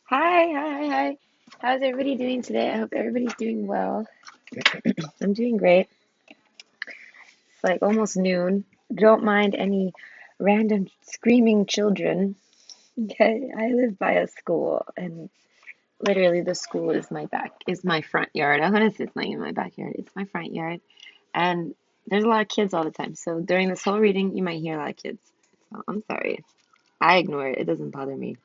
Hi. How's everybody doing today? I hope everybody's doing well. I'm doing great. It's like almost noon. Don't mind any random screaming children. Okay, I live by a school, and literally the school is my front yard. I want to say it's not even my backyard. It's my front yard, and there's a lot of kids all the time. So during this whole reading, you might hear a lot of kids. So I'm sorry. I ignore it. It doesn't bother me.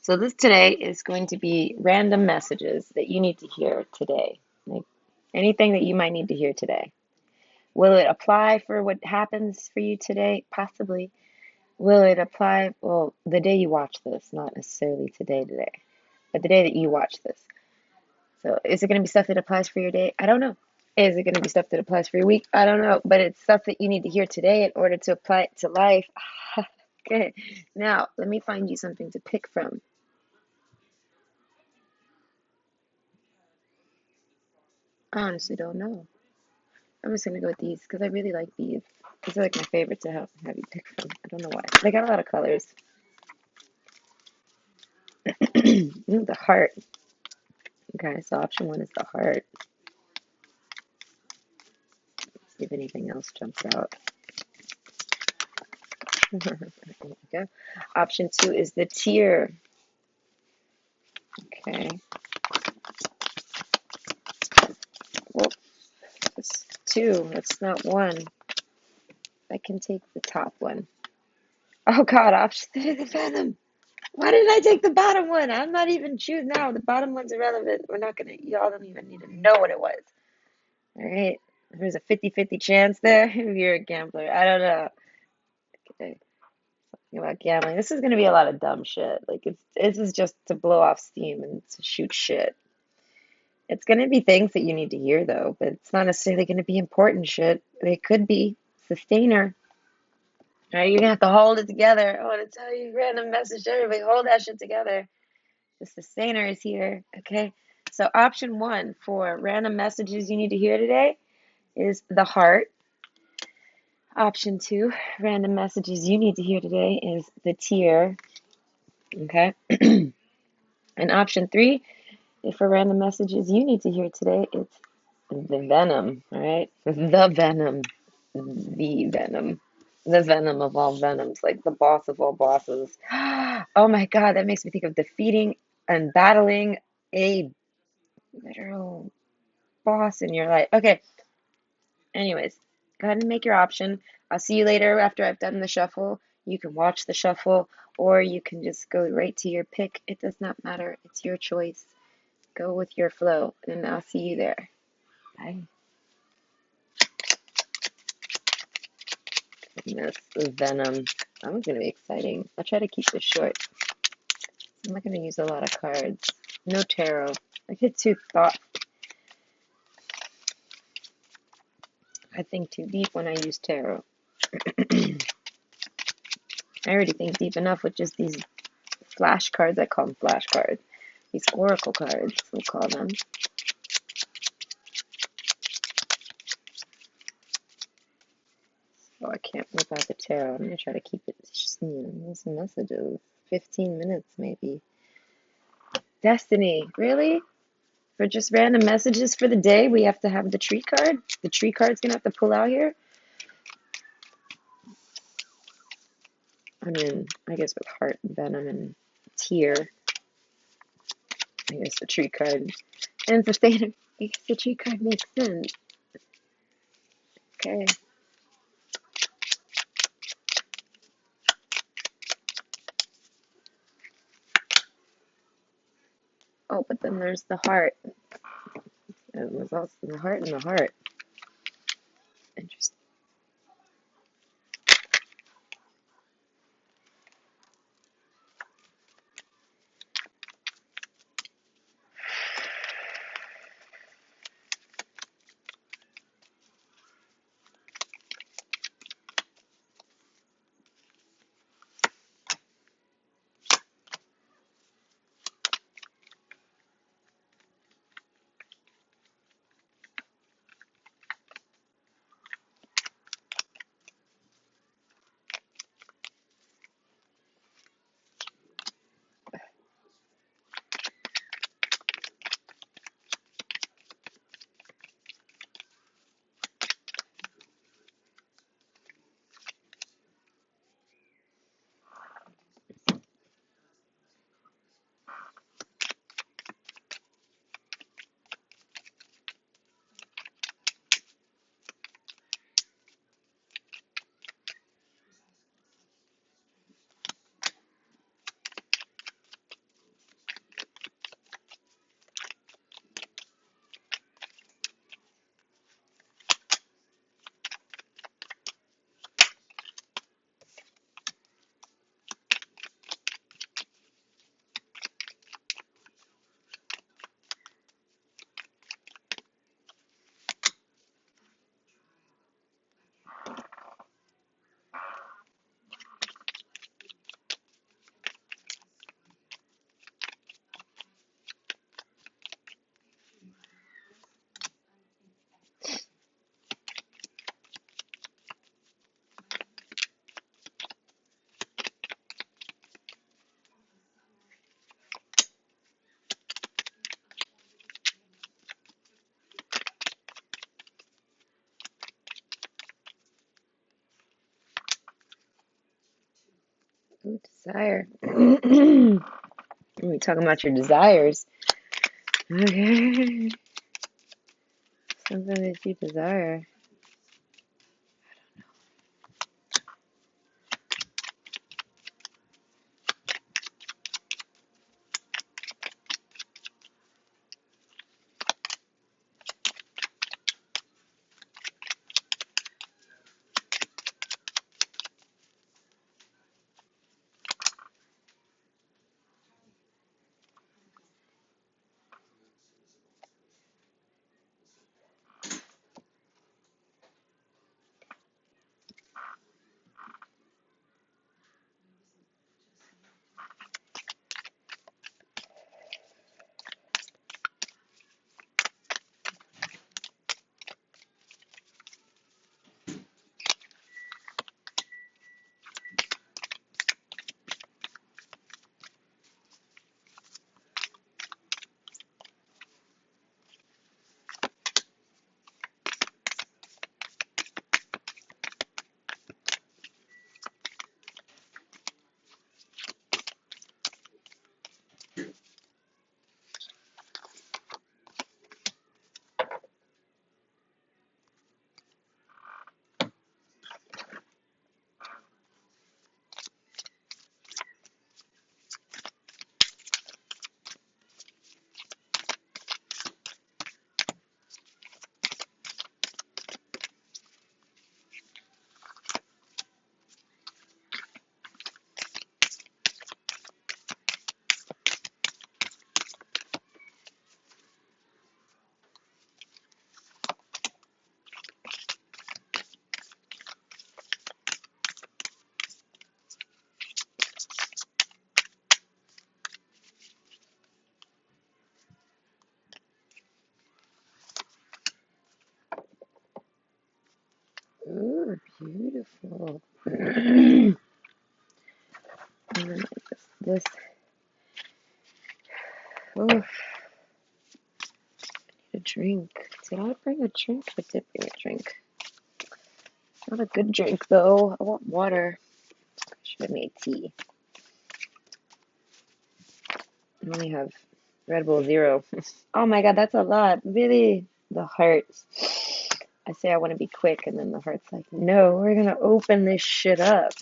So this today is going to be random messages that you need to hear today. Like anything that you might need to hear today. Will it apply for what happens for you today? Possibly. Will it apply, well, the day you watch this, not necessarily today, but the day that you watch this. So is it going to be stuff that applies for your day? I don't know. Is it going to be stuff that applies for your week? I don't know. But it's stuff that you need to hear today in order to apply it to life. Okay. Now, let me find you something to pick from. I honestly don't know. I'm just gonna go with these because I really like these. These are like my favorite to have you pick from. I don't know why. They got a lot of colors. Ooh, the heart. Okay, so option one is the heart. Let's see if anything else jumps out. There we go. Option two is the tear. Okay. Whoop. That's two. That's not one. I can take the top one. Oh God, option three, the venom. Why did I take the bottom one? I'm not even choosing now. The bottom one's irrelevant. We're not gonna, y'all don't even need to know what it was. All right. There's a 50-50 chance there if you're a gambler. I don't know. Okay. Talking about gambling. This is going to be a lot of dumb shit. Like this is just to blow off steam and to shoot shit. It's going to be things that you need to hear though, but it's not necessarily going to be important shit. They could be sustainer. All right, you're gonna have to hold it together. I want to tell you, random message to everybody, hold that shit together. The sustainer is here. Okay. So option one for random messages you need to hear today is the heart. Option two, random messages you need to hear today is the tear. Okay. And option three, if for random messages you need to hear today, it's the venom. All right. The venom. The venom. The venom of all venoms, like the boss of all bosses. Oh my God, that makes me think of defeating and battling a literal boss in your life. Okay. Anyways, go ahead and make your option. I'll see you later after I've done the shuffle. You can watch the shuffle or you can just go right to your pick. It does not matter. It's your choice. Go with your flow, and I'll see you there. Bye. Goodness, Venom. That one's going to be exciting. I'll try to keep this short. I'm not going to use a lot of cards. No tarot. I get too thought. I think too deep when I use tarot. I already think deep enough with just these flashcards. I call them flashcards. These oracle cards, we'll call them. Oh, I can't whip out the tarot. I'm going to try to keep it, these messages. 15 minutes, maybe. Destiny. Really? For just random messages for the day, we have to have the tree card? The tree card's going to have to pull out here? I mean, I guess with heart, venom, and tear, I guess the tree card. And sustainer. I guess the tree card makes sense. Okay. Oh, but then there's the heart. It was also the heart and the heart. Interesting. Desire. We're talking about your desires. Okay. Something that you desire. Ooh, beautiful. And then this. Oh, a drink. Did I bring a drink? I did bring a drink. Not a good drink though. I want water. I should have made tea. I only have Red Bull Zero. Oh my God, that's a lot. Really? The heart. I say I want to be quick, and then the heart's like, no, we're gonna open this shit up.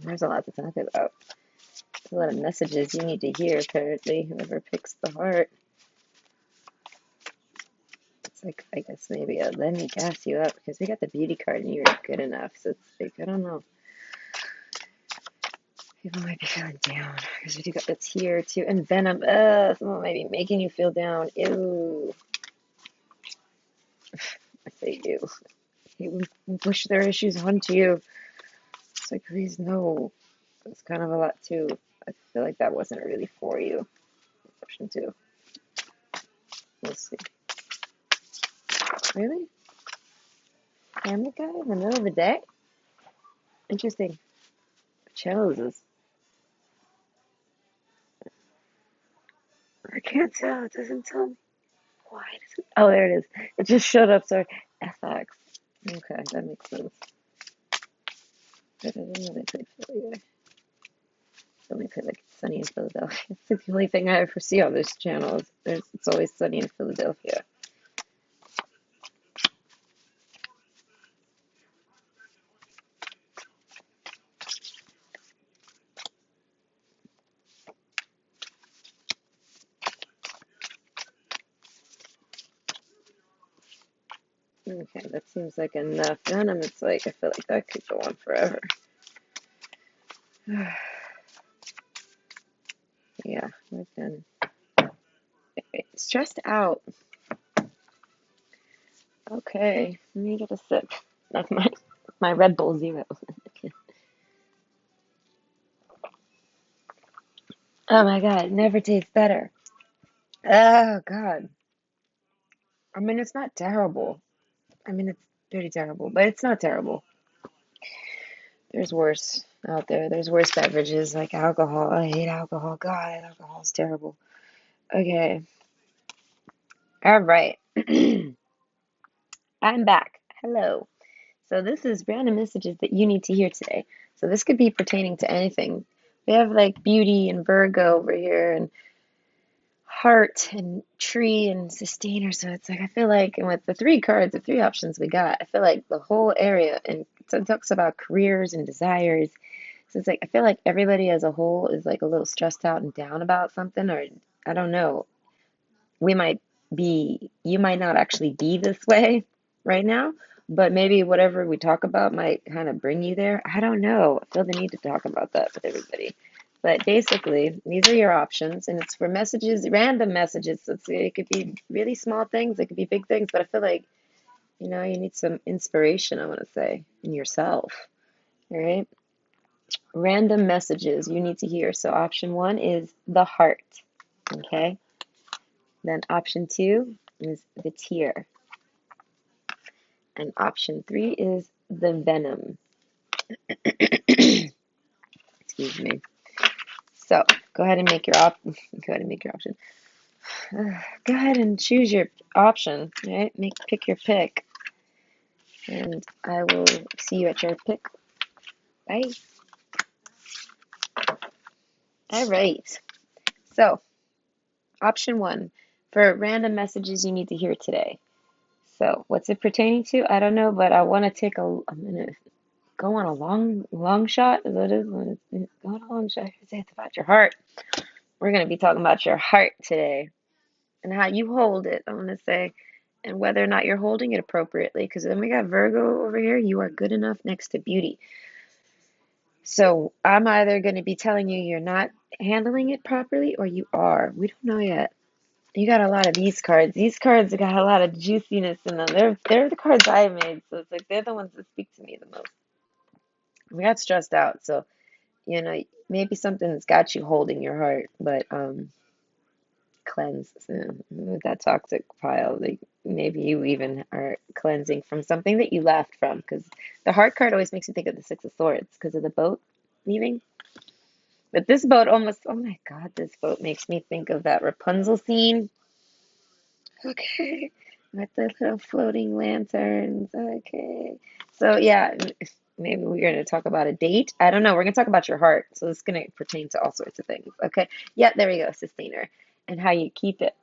There's a lot to talk about. There's a lot of messages you need to hear, apparently, whoever picks the heart. It's like, I guess maybe let me gas you up, because we got the beauty card and you're good enough, so it's like, I don't know. People might be feeling down, because we do got the tear, too, and venom. Someone might be making you feel down. Ew. I say ew. He would push their issues onto you. It's like, please, no. It's kind of a lot, too. I feel like that wasn't really for you. Option 2. We'll see. Really? Family Guy in the middle of the day? Interesting. What channel is this? I can't tell. It doesn't tell me. Why does it? Oh, there it is. It just showed up. Sorry. FX. Okay, that makes sense. But I didn't know they played Philly there. They only play like Sunny in Philadelphia. It's like the only thing I ever see on this channel. It's always Sunny in Philadelphia. Okay, that seems like enough venom. It's like, I feel like that could go on forever. Yeah, we're done. Stressed out. Okay, let me get a sip. That's my Red Bull Zero. Oh my God, it never tastes better. Oh God. I mean, it's not terrible. I mean, it's pretty terrible, but it's not terrible. There's worse out there. There's worse beverages like alcohol. I hate alcohol. God, alcohol's terrible. Okay. All right. I'm back. Hello. So this is random messages that you need to hear today. So this could be pertaining to anything. They have like beauty and Virgo over here and heart and tree and sustainer. So it's like I feel like, and with the three cards, the three options we got, I feel like the whole area, and so it talks about careers and desires. So it's like I feel like everybody as a whole is like a little stressed out and down about something, or I don't know. We might be, you might not actually be this way right now, but maybe whatever we talk about might kind of bring you there. I don't know. I feel the need to talk about that with everybody. But basically, these are your options, and it's for messages, random messages. So it could be really small things, it could be big things, but I feel like, you need some inspiration, I want to say, in yourself. All right? Random messages you need to hear. So option one is the heart. Okay? Then option two is the tear. And option three is the venom. Excuse me. So go ahead and make your go ahead and make your option. Go ahead and choose your option. Right? Pick your pick. And I will see you at your pick. Bye. All right. So option one for random messages you need to hear today. So what's it pertaining to? I don't know, but I want to take I'm gonna go on a long shot. Is that it? Go on a long shot. It's about your heart. We're going to be talking about your heart today and how you hold it, I want to say, and whether or not you're holding it appropriately. Because then we got Virgo over here. You are good enough next to beauty. So I'm either going to be telling you you're not handling it properly or you are. We don't know yet. You got a lot of these cards. These cards got a lot of juiciness in them. They're the cards I made, so it's like they're the ones that speak to me the most. We got stressed out, so maybe something's got you holding your heart, but cleanse that toxic pile. Like maybe you even are cleansing from something that you left from, because the heart card always makes you think of the Six of Swords because of the boat leaving. But this boat almost, oh my God, this boat makes me think of that Rapunzel scene. Okay, with the little floating lanterns. Okay, so yeah, maybe we're going to talk about a date. I don't know. We're going to talk about your heart. So it's going to pertain to all sorts of things. Okay, yeah, there we go, sustainer, and how you keep it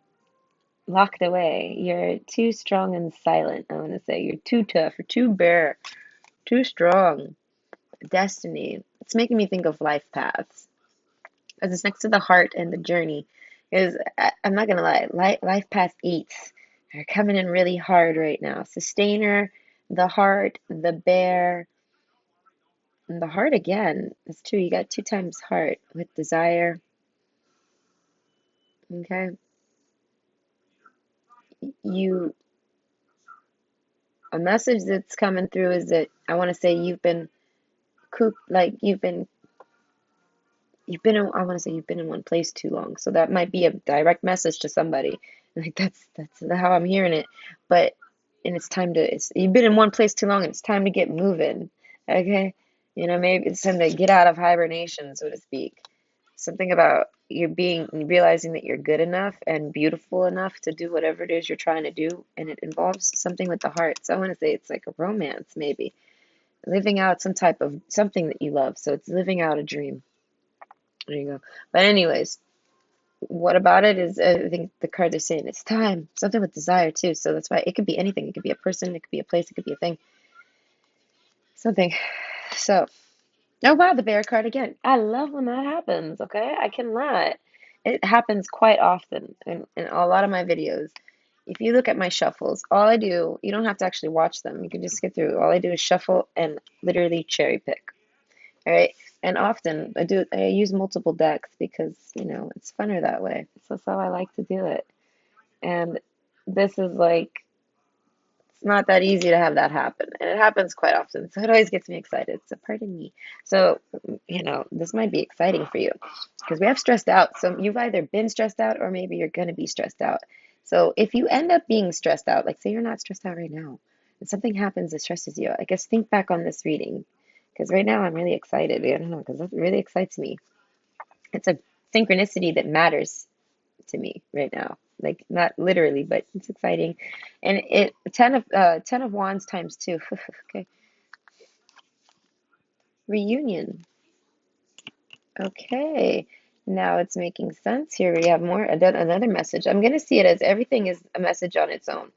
locked away. You're too strong and silent, I want to say. You're too tough. You're too bare. Too strong. Destiny. It's making me think of life paths. As it's next to the heart and the journey. Because I'm not going to lie, life path 8s are coming in really hard right now. Sustainer, the heart, the bear, and the heart again. That's true. You got 2 times heart with desire. Okay. You, a message that's coming through is that I want to say you've been cooped, like I want to say you've been in one place too long. So that might be a direct message to somebody. Like that's how I'm hearing it. But and it's time to you've been in one place too long and it's time to get moving. Okay? Maybe it's time to get out of hibernation, so to speak. Something about you realizing that you're good enough and beautiful enough to do whatever it is you're trying to do, and it involves something with the heart. So I want to say it's like a romance, maybe. Living out some type of something that you love. So it's living out a dream. There you go. But anyways, what about it is I think the card is saying it's time. Something with desire too. So that's why it could be anything. It could be a person, it could be a place, it could be a thing. Something. So, oh wow, the bear card again. I love when that happens, okay? I cannot. It happens quite often in a lot of my videos. If you look at my shuffles, all I do, you don't have to actually watch them. You can just skip through. All I do is shuffle and literally cherry pick. All right. And often I use multiple decks because, it's funner that way. So that's how I like to do it. And this is like, it's not that easy to have that happen. And it happens quite often. So it always gets me excited. So pardon me. So, this might be exciting for you because we have stressed out. So you've either been stressed out or maybe you're going to be stressed out. So if you end up being stressed out, like say you're not stressed out right now, and something happens that stresses you, I guess think back on this reading. Because right now I'm really excited. I don't know, because that really excites me. It's a synchronicity that matters to me right now. Like not literally, but it's exciting. And it 10 of wands times 2. Okay. Reunion. Okay, now it's making sense. Here we have more, another message. I'm going to see it as everything is a message on its own.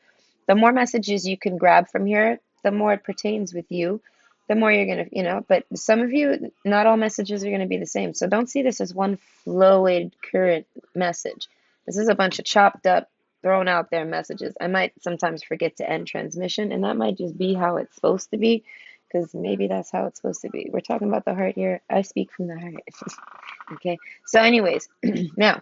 The more messages you can grab from here, the more it pertains with you, the more you're going to, but some of you, not all messages are going to be the same. So don't see this as one flowed current message. This is a bunch of chopped up, thrown out there messages. I might sometimes forget to end transmission, and that might just be how it's supposed to be, because maybe that's how it's supposed to be. We're talking about the heart here. I speak from the heart. Okay. So, anyways, now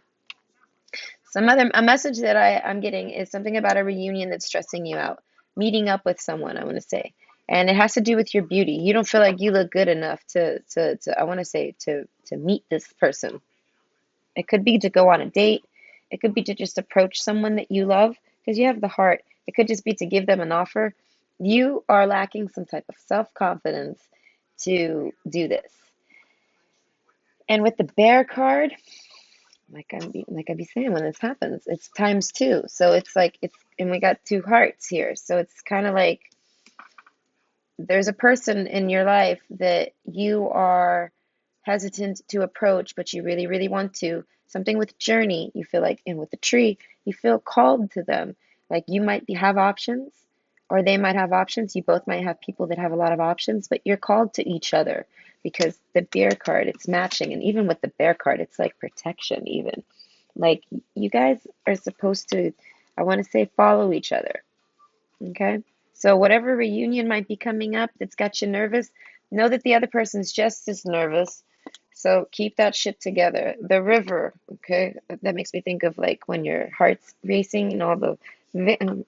a message that I'm getting is something about a reunion that's stressing you out. Meeting up with someone, I want to say. And it has to do with your beauty. You don't feel like you look good enough to I want to say to meet this person. It could be to go on a date. It could be to just approach someone that you love because you have the heart. It could just be to give them an offer. You are lacking some type of self-confidence to do this. And with the bear card, like I be saying, when this happens, it's times two. So it's like and we got two hearts here. So it's kind of like there's a person in your life that you are hesitant to approach, but you really, really want to. Something with journey, you feel like, and with the tree, you feel called to them. Like you might have options, or they might have options. You both might have people that have a lot of options, but you're called to each other because the bear card, it's matching. And even with the bear card, it's like protection, even. Like you guys are supposed to, I want to say, follow each other. Okay? So whatever reunion might be coming up that's got you nervous, know that the other person's just as nervous. So keep that shit together. The river, okay? That makes me think of like when your heart's racing and all the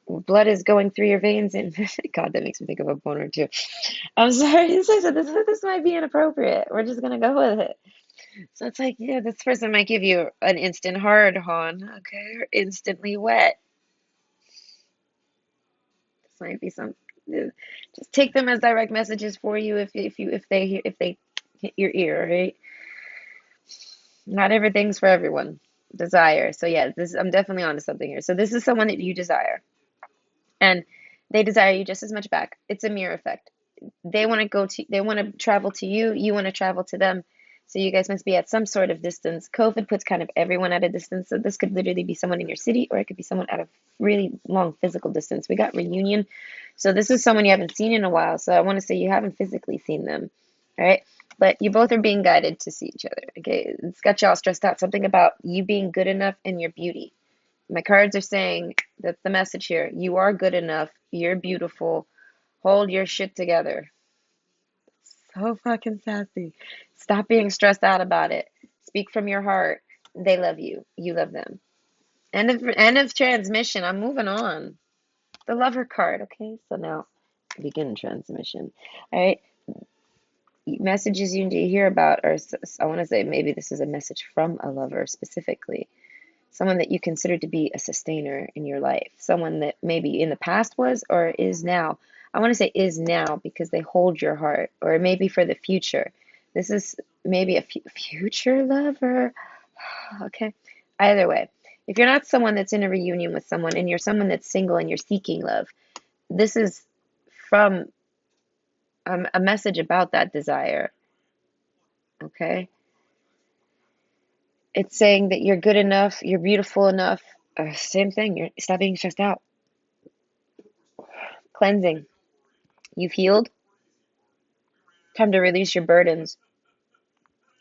blood is going through your veins. And God, that makes me think of a boner too. I'm sorry. This might be inappropriate. We're just gonna go with it. So it's like, yeah, this person might give you an instant hard on, okay, or instantly wet. This might be some. Just take them as direct messages for you if they hit your ear, right? Not everything's for everyone. Desire. So yeah, this I'm definitely onto something here. So this is someone that you desire, and they desire you just as much back. It's a mirror effect. They want to travel to you, you want to travel to them. So you guys must be at some sort of distance. COVID puts kind of everyone at a distance. So this could literally be someone in your city, or it could be someone at a really long physical distance. We got reunion. So this is someone you haven't seen in a while. So I want to say you haven't physically seen them. All right. But you both are being guided to see each other. Okay. It's got y'all stressed out. Something about you being good enough and your beauty. My cards are saying that's the message here. You are good enough. You're beautiful. Hold your shit together. So fucking sassy. Stop being stressed out about it. Speak from your heart. They love you. You love them. End of transmission. I'm moving on. The lover card. Okay, so now begin transmission. All right. Messages you need to hear about are, I want to say maybe this is a message from a lover specifically. Someone that you consider to be a sustainer in your life, someone that maybe in the past was or is now. I want to say is now because they hold your heart, or maybe for the future. This is maybe a future lover. Okay. Either way, if you're not someone that's in a reunion with someone and you're someone that's single and you're seeking love, this is from a message about that desire. Okay. It's saying that you're good enough, you're beautiful enough. Same thing. Stop being stressed out. Cleansing. You've healed. Time to release your burdens.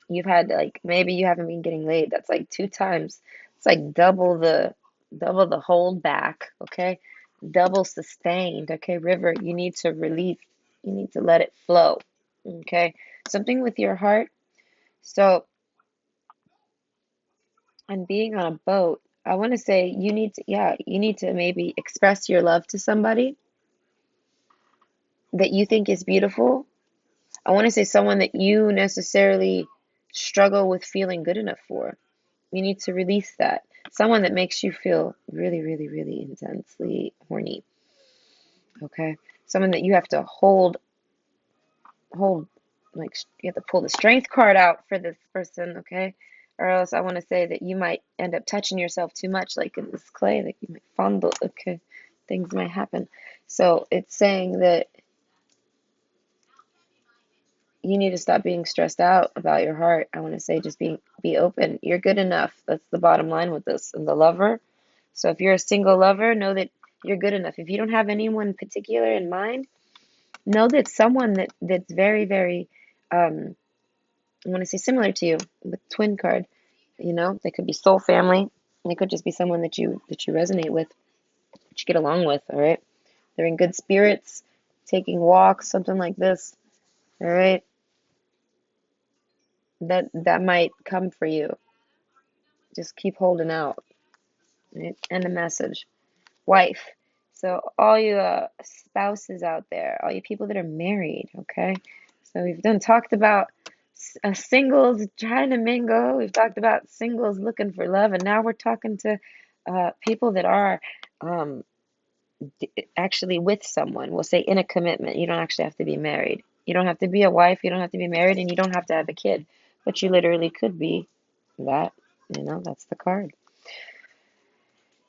You've had like maybe you haven't been getting laid. That's like two times. It's like double the hold back, okay? Double sustained, okay? River, you need to release. You need to let it flow. Okay? Something with your heart. So, and being on a boat, I want to say you need to maybe express your love to somebody that you think is beautiful. I want to say someone that you necessarily struggle with feeling good enough for. You need to release that. Someone that makes you feel really, really, really intensely horny. Okay? Someone that you have to hold, like you have to pull the strength card out for this person, okay? Or else I want to say that you might end up touching yourself too much, like in this clay, like you might fondle, okay? Things might happen. So it's saying that you need to stop being stressed out about your heart. I want to say just be open. You're good enough. That's the bottom line with this. And the lover. So if you're a single lover, know that you're good enough. If you don't have anyone particular in mind, know that someone that's very, very I want to say similar to you, the twin card, they could be soul family. They could just be someone that you resonate with, that you get along with, all right? They're in good spirits, taking walks, something like this, all right? That might come for you. Just keep holding out, right? And a message. Wife. So all you spouses out there, all you people that are married, okay? So we've done talked about singles trying to mingle. We've talked about singles looking for love, and now we're talking to people that are um, actually with someone. We'll say in a commitment. You don't actually have to be married. You don't have to be a wife. You don't have to be married, and you don't have to have a kid. But you literally could be that. That's the card.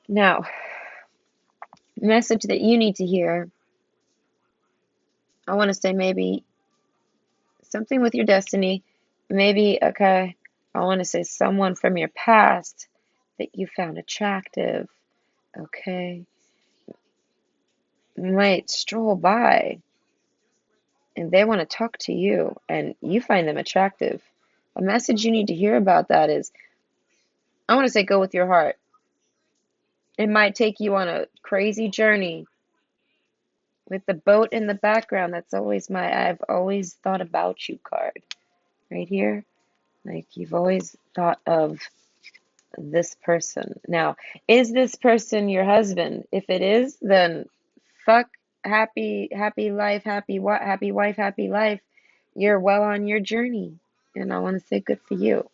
Now, message that you need to hear. I want to say maybe something with your destiny. Maybe, okay, I want to say someone from your past that you found attractive, okay, might stroll by and they want to talk to you and you find them attractive. A message you need to hear about that is, I want to say go with your heart. It might take you on a crazy journey with the boat in the background. That's always my I've always thought about you card right here. Like you've always thought of this person. Now, is this person your husband? If it is, then fuck happy life, happy wife, happy life. You're well on your journey. And I want to say good for you.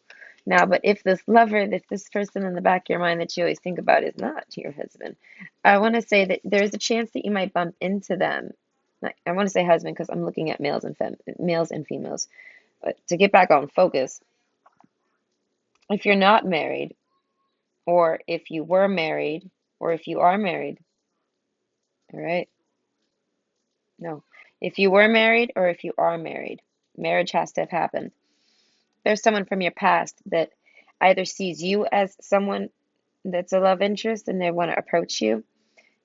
Now, but if this lover, if this person in the back of your mind that you always think about is not your husband, I want to say that there's a chance that you might bump into them. Like, I want to say husband because I'm looking at males and females. But to get back on focus, if you're not married, or if you were married, or if you are married, all right? No. If you were married or if you are married, marriage has to have happened. There's someone from your past that either sees you as someone that's a love interest and they want to approach you,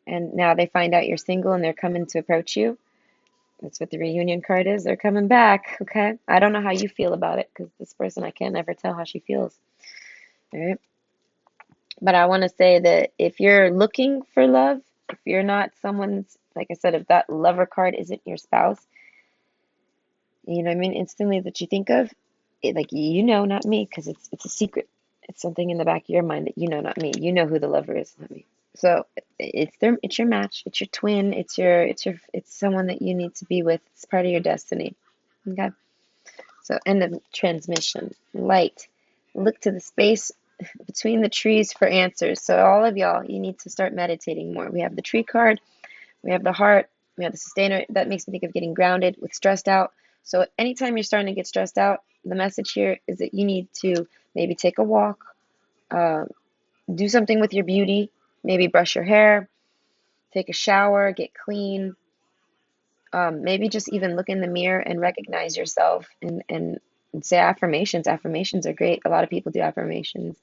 and now they find out you're single and they're coming to approach you. That's what the reunion card is. They're coming back, okay? I don't know how you feel about it because this person, I can't ever tell how she feels, all right? But I want to say that if you're looking for love, if you're not someone's, like I said, if that lover card isn't your spouse, you know what I mean, instantly that you think of, it, like, not me, because it's a secret. It's something in the back of your mind that not me. You know who the lover is, not me. So it's your match, it's your twin, it's someone that you need to be with. It's part of your destiny. Okay. So end of transmission. Light. Look to the space between the trees for answers. So all of y'all, you need to start meditating more. We have the tree card, we have the heart, we have the sustainer. That makes me think of getting grounded with stressed out. So anytime you're starting to get stressed out, the message here is that you need to maybe take a walk, uh, do something with your beauty, maybe brush your hair, take a shower, get clean, maybe just even look in the mirror and recognize yourself and say affirmations. Affirmations are great. A lot of people do affirmations.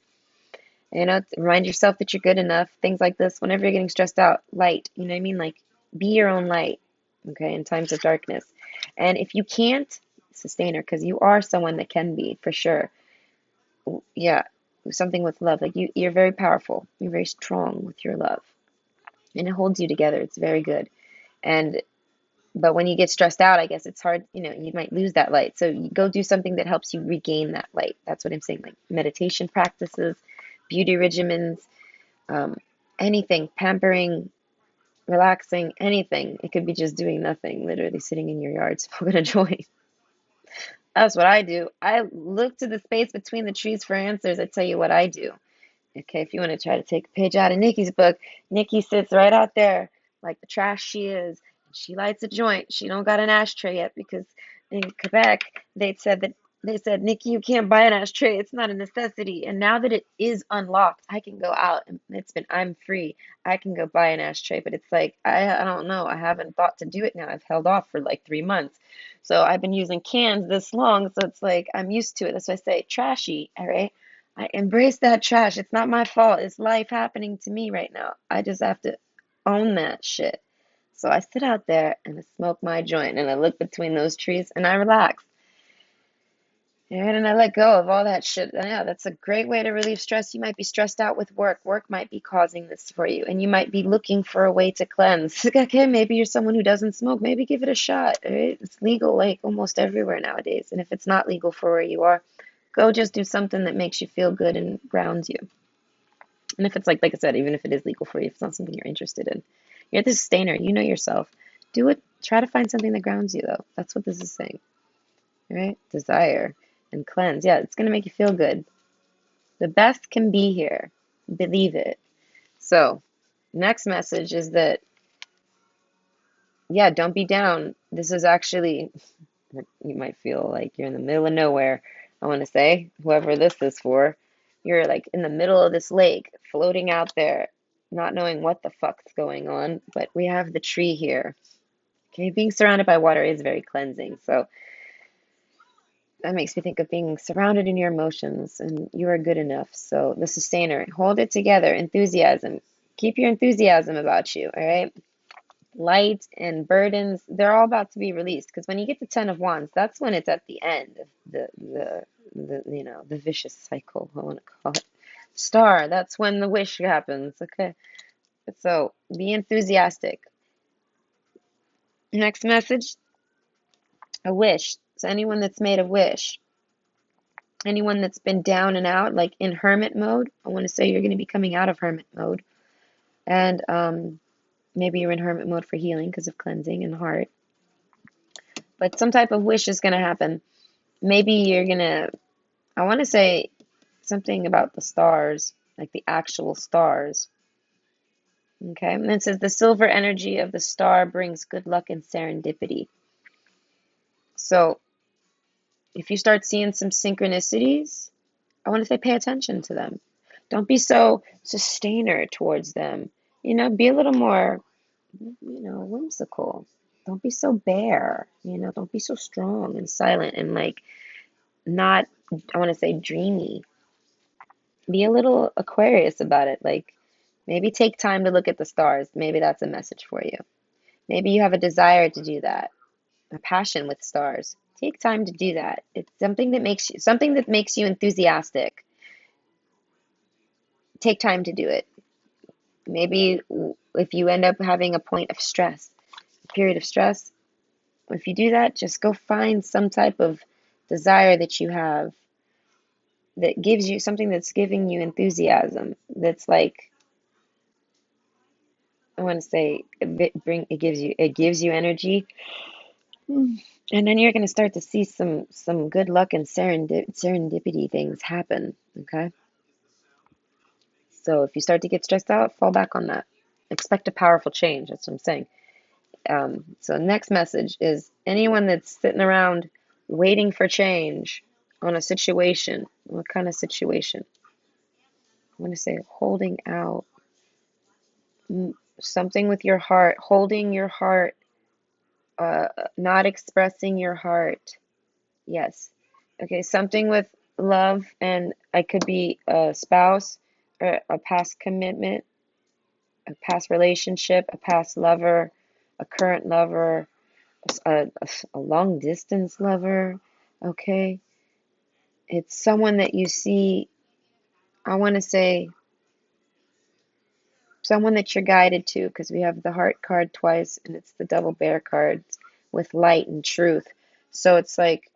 Remind yourself that you're good enough. Things like this. Whenever you're getting stressed out, light. You know what I mean? Like, be your own light, okay, in times of darkness. And if you can't, sustainer, because you are someone that can be, for sure. Yeah, something with love. Like, you're very powerful. You're very strong with your love. And it holds you together. It's very good. And but when you get stressed out, I guess it's hard, you might lose that light. So you go do something that helps you regain that light. That's what I'm saying, like meditation practices, beauty regimens, um, anything, pampering, relaxing, anything. It could be just doing nothing, literally sitting in your yard, smoking a joint. That's what I do. I look to the space between the trees for answers. I tell you what I do. Okay, if you want to try to take a page out of Nikki's book, Nikki sits right out there like the trash she is. She lights a joint. She don't got an ashtray yet because in Quebec they said that They said, Nikki, you can't buy an ashtray. It's not a necessity. And now that it is unlocked, I can go out and I'm free. I can go buy an ashtray. But it's like, I don't know. I haven't thought to do it now. I've held off for like 3 months. So I've been using cans this long. So it's like, I'm used to it. That's why I say trashy. All right. I embrace that trash. It's not my fault. It's life happening to me right now. I just have to own that shit. So I sit out there and I smoke my joint and I look between those trees and I relax. And I let go of all that shit. Yeah, that's a great way to relieve stress. You might be stressed out with work. Work might be causing this for you, and you might be looking for a way to cleanse. Okay, maybe you're someone who doesn't smoke. Maybe give it a shot. Right? It's legal like almost everywhere nowadays. And if it's not legal for where you are, go just do something that makes you feel good and grounds you. And if it's like I said, even if it is legal for you, if it's not something you're interested in, you're the sustainer. You know yourself. Do it. Try to find something that grounds you, though. That's what this is saying. Right? Desire and cleanse. Yeah, it's going to make you feel good. The best can be here. Believe it. So, next message is that, yeah, don't be down. This is actually, you might feel like you're in the middle of nowhere. I want to say, whoever this is for, you're like in the middle of this lake, floating out there, not knowing what the fuck's going on. But we have the tree here. Okay, being surrounded by water is very cleansing. So, that makes me think of being surrounded in your emotions and you are good enough. So the sustainer, hold it together, enthusiasm. Keep your enthusiasm about you, all right? Light and burdens, they're all about to be released because when you get the 10 of Wands, that's when it's at the end of the vicious cycle, I want to call it. Star, that's when the wish happens, okay? So be enthusiastic. Next message, a wish. So anyone that's made a wish, anyone that's been down and out, like in hermit mode, I want to say you're going to be coming out of hermit mode. And maybe you're in hermit mode for healing because of cleansing and heart. But some type of wish is going to happen. Maybe you're going to, I want to say something about the stars, like the actual stars. Okay. And it says the silver energy of the star brings good luck and serendipity. So if you start seeing some synchronicities, I want to say pay attention to them. Don't be so sustainer towards them. Be a little more, whimsical. Don't be so bare. Don't be so strong and silent and like not, I want to say dreamy. Be a little Aquarius about it. Like maybe take time to look at the stars. Maybe that's a message for you. Maybe you have a desire to do that, a passion with stars. Take time to do that. It's something that makes you enthusiastic. Take time to do it. Maybe if you end up having a point of stress, a period of stress, if you do that, just go find some type of desire that you have that gives you something that's giving you enthusiasm. That's like, I want to say, it gives you energy, and then you're going to start to see some good luck and serendipity things happen. Okay, so if you start to get stressed out, fall back on that. Expect a powerful change. That's what I'm saying. So next message is anyone that's sitting around waiting for change on a situation. What kind of situation? I'm going to say holding out. Something with your heart, holding your heart, not expressing your heart. Yes. Okay, something with love, and I could be a spouse or a past commitment, a past relationship, a past lover, a current lover, a long distance lover. Okay, it's someone that you see, I want to say someone that you're guided to, because we have the heart card twice and it's the double bear cards with light and truth. So it's like,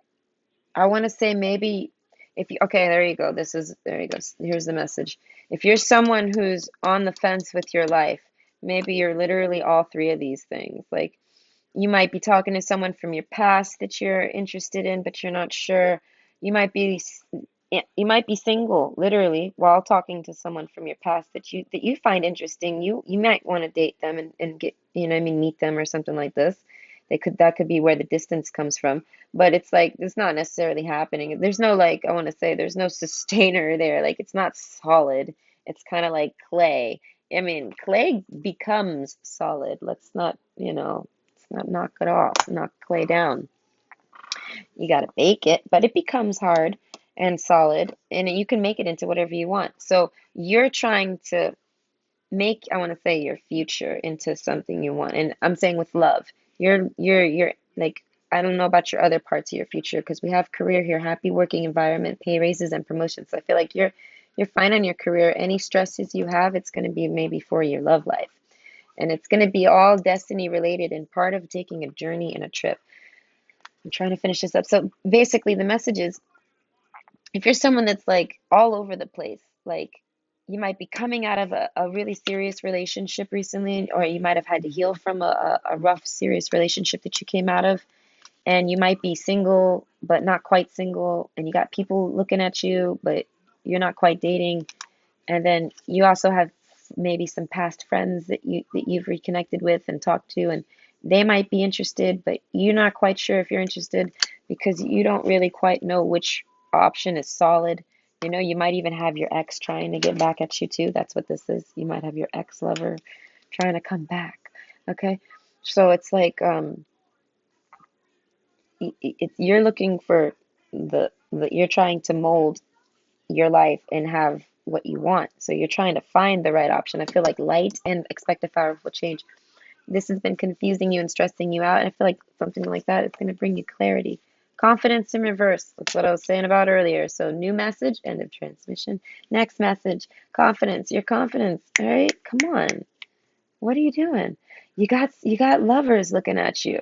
I want to say maybe if you, okay, there you go. There you go. Here's the message. If you're someone who's on the fence with your life, maybe you're literally all three of these things. Like you might be talking to someone from your past that you're interested in, but you're not sure. You might be you might be single, literally, while talking to someone from your past that you find interesting. You might want to date them and get, I mean, meet them or something like this. That could be where the distance comes from. But it's like it's not necessarily happening. There's no like I want to say there's no sustainer there. Like it's not solid. It's kind of like clay. I mean, clay becomes solid. Let's not, let's not knock it off, knock clay down. You got to bake it, but it becomes hard and solid, and you can make it into whatever you want. So you're trying to make, I want to say, your future into something you want. And I'm saying with love. You're like, I don't know about your other parts of your future because we have career here, happy working environment, pay raises and promotions. So I feel like you're fine on your career. Any stresses you have, it's going to be maybe for your love life. And it's going to be all destiny related and part of taking a journey and a trip. I'm trying to finish this up. So basically, the message is if you're someone that's like all over the place, like you might be coming out of a really serious relationship recently, or you might have had to heal from a rough, serious relationship that you came out of, and you might be single, but not quite single, and you got people looking at you, but you're not quite dating. And then you also have maybe some past friends that you've reconnected with and talked to, and they might be interested, but you're not quite sure if you're interested because you don't really quite know which option is solid. You might even have your ex trying to get back at you too. That's what this is. You might have your ex lover trying to come back. Okay. So it's like you're looking for you're trying to mold your life and have what you want. So you're trying to find the right option. I feel like light and expect a powerful change. This has been confusing you and stressing you out. And I feel like something like that is going to bring you clarity. Confidence in reverse. That's what I was saying about earlier. So new message, end of transmission. Next message, confidence. Your confidence. All right, come on. What are you doing? You got lovers looking at you.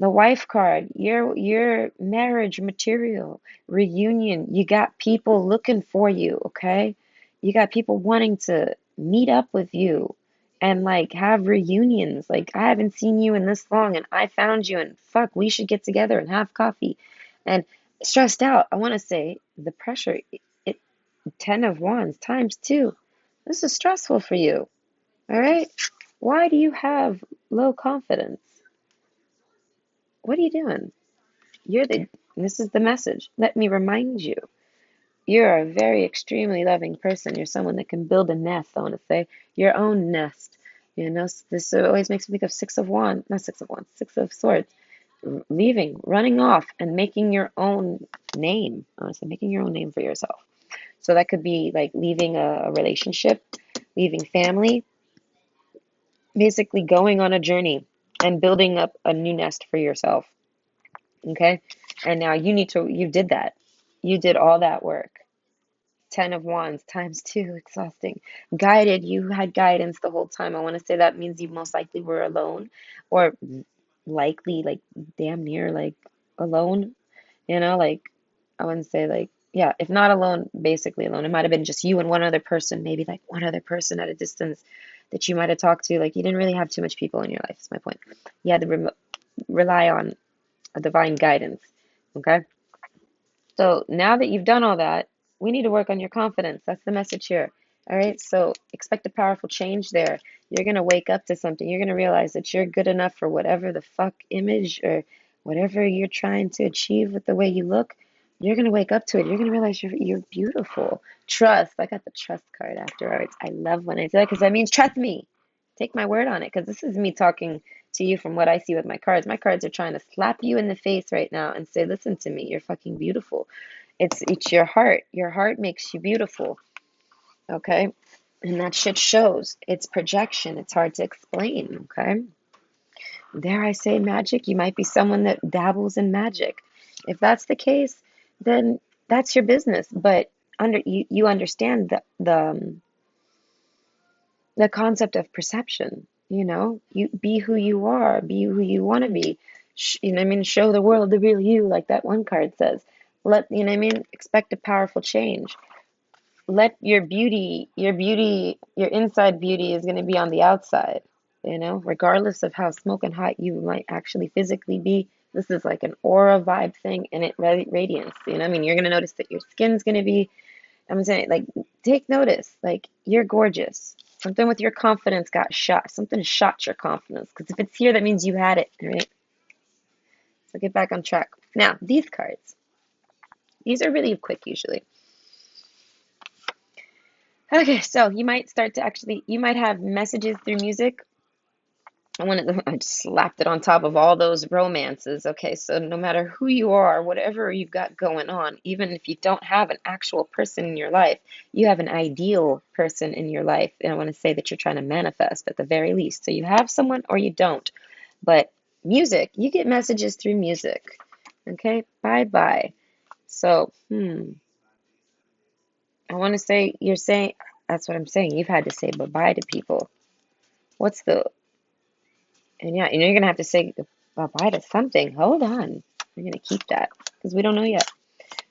The wife card, your marriage material, reunion. You got people looking for you, okay? You got people wanting to meet up with you and like have reunions. Like I haven't seen you in this long and I found you and fuck, we should get together and have coffee. And stressed out, I want to say the pressure, it 10 of wands times 2. This is stressful for you. All right? Why do you have low confidence? What are you doing? This is the message. Let me remind you. You're a very extremely loving person. You're someone that can build a nest, I want to say, your own nest. This always makes me think of Six of Wands, not Six of Wands, Six of Swords. Leaving, running off, and making your own name. I want to say, making your own name for yourself. So that could be like leaving a relationship, leaving family, basically going on a journey and building up a new nest for yourself. Okay. And now you did that. You did all that work. 10 of Wands times 2, exhausting. Guided, you had guidance the whole time. I want to say that means you most likely were alone or likely, like, damn near, like, alone. Like, I wouldn't say, like, yeah, if not alone, basically alone. It might have been just you and one other person, maybe like one other person at a distance that you might have talked to. Like, you didn't really have too much people in your life, is my point. You had to rely on a divine guidance. Okay. So now that you've done all that, we need to work on your confidence. That's the message here. All right. So expect a powerful change there. You're going to wake up to something. You're going to realize that you're good enough for whatever the fuck image or whatever you're trying to achieve with the way you look. You're going to wake up to it. You're going to realize you're beautiful. Trust. I got the trust card afterwards. I love when I do that because that means trust me. Take my word on it because this is me talking to you from what I see with my cards. My cards are trying to slap you in the face right now and say, listen to me, you're fucking beautiful. It's your heart. Your heart makes you beautiful. Okay? And that shit shows. It's projection. It's hard to explain. Okay? Dare I say magic? You might be someone that dabbles in magic. If that's the case, then that's your business. But you understand the concept of perception. You be who you are, be who you want to be. I mean, show the world the real you, like that one card says. You know what I mean? Expect a powerful change. Let your inside beauty is going to be on the outside, regardless of how smoking hot you might actually physically be. This is like an aura vibe thing, and it radiance. You know what I mean? You're going to notice that your skin's going to be, I'm saying, like, take notice. Like, you're gorgeous. Something with your confidence got shot. Something shot your confidence. Because if it's here, that means you had it, right? So get back on track. Now, these cards. These are really quick usually. Okay, so you might start to actually, you might have messages through music. I just slapped it on top of all those romances. Okay, so no matter who you are, whatever you've got going on, even if you don't have an actual person in your life, you have an ideal person in your life. And I want to say that you're trying to manifest at the very least. So you have someone or you don't. But music, you get messages through music. Okay, bye bye. So, I want to say, you're saying, that's what I'm saying. You've had to say bye bye to people. What's the, and yeah, you're going to have to say bye bye to something. Hold on. We're going to keep that because we don't know yet.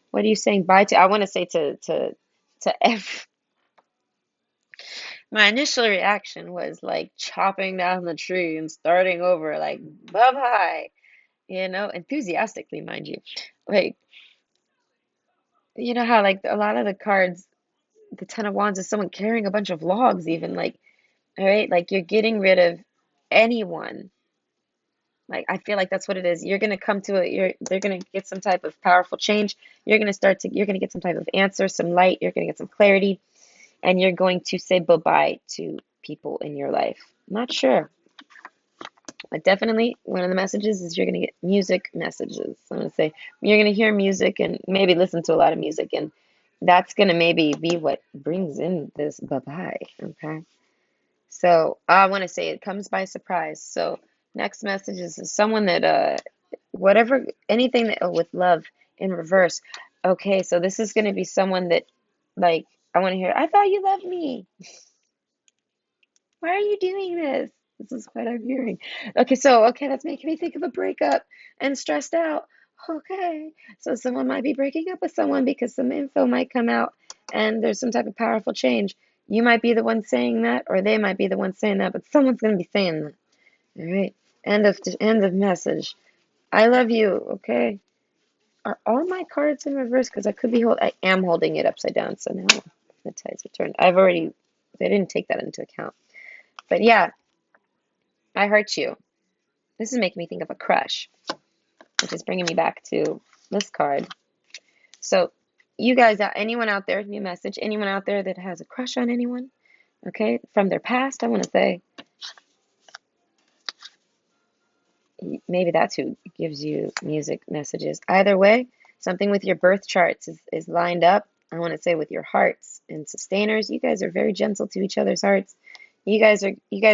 What are you saying bye to? I want to say to every, my initial reaction was like chopping down the tree and starting over, like bye bye, enthusiastically, mind you. Like, you know how like a lot of the cards, the Ten of Wands is someone carrying a bunch of logs, even like, all right, like you're getting rid of anyone. Like I feel like that's what it is. You're gonna come to they're gonna get some type of powerful change. You're gonna get some type of answer, some light, you're gonna get some clarity, and you're going to say bye-bye to people in your life. Not sure. But definitely one of the messages is you're gonna get music messages. I'm gonna say you're gonna hear music and maybe listen to a lot of music, and that's gonna maybe be what brings in this bye-bye. Okay. So I want to say it comes by surprise. So next message is someone that whatever anything that with love in reverse. Okay, so this is going to be someone that like I want to hear. I thought you loved me. Why are you doing this? This is what I'm hearing. Okay, that's making me think of a breakup and stressed out. Okay, so someone might be breaking up with someone because some info might come out and there's some type of powerful change. You might be the one saying that, or they might be the one saying that, but someone's going to be saying that. All right. End of message. I love you. Okay. Are all my cards in reverse? Because I am holding it upside down. So now the tides are turned. They didn't take that into account. But yeah, I hurt you. This is making me think of a crush, which is bringing me back to this card. So, you guys, anyone out there, new message, anyone out there that has a crush on anyone, okay, from their past, I want to say, maybe that's who gives you music messages. Either way, something with your birth charts is lined up. I want to say with your hearts and sustainers. You guys are very gentle to each other's hearts. You guys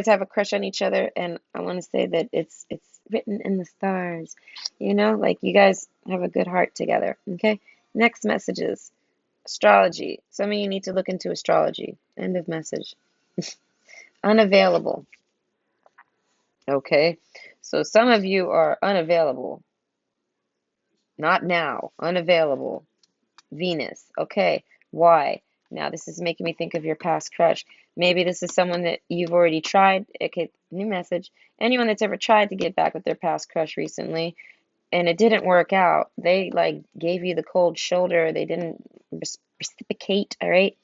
have a crush on each other, and I want to say that it's written in the stars. Like you guys have a good heart together. Okay. Next messages. Astrology. Some of you need to look into astrology. End of message. Unavailable. Okay. So some of you are unavailable. Not now. Unavailable. Venus. Okay. Why? Now this is making me think of your past crush. Maybe this is someone that you've already tried. Okay, new message. Anyone that's ever tried to get back with their past crush recently and it didn't work out. They like gave you the cold shoulder. They didn't reciprocate, all right?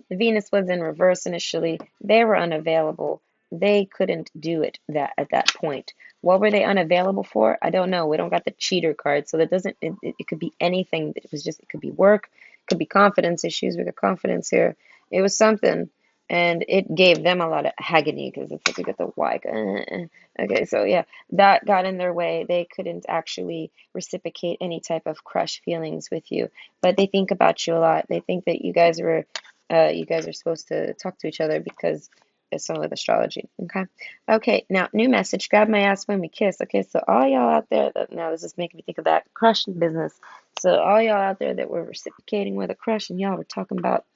The Venus was in reverse initially. They were unavailable. They couldn't do it at that point. What were they unavailable for? I don't know. We don't got the cheater card, so that doesn't. It could be anything. It could be work. It could be confidence issues. We got confidence here. It was something, and it gave them a lot of agony because it's like we got the Y. Okay, so yeah, that got in their way. They couldn't actually reciprocate any type of crush feelings with you, but they think about you a lot. They think that you guys are supposed to talk to each other because it's some with astrology. Okay. Okay. Now, new message. Grab my ass when we kiss. Okay. So all y'all out there now this is making me think of that crush business. So all y'all out there that were reciprocating with a crush and y'all were talking about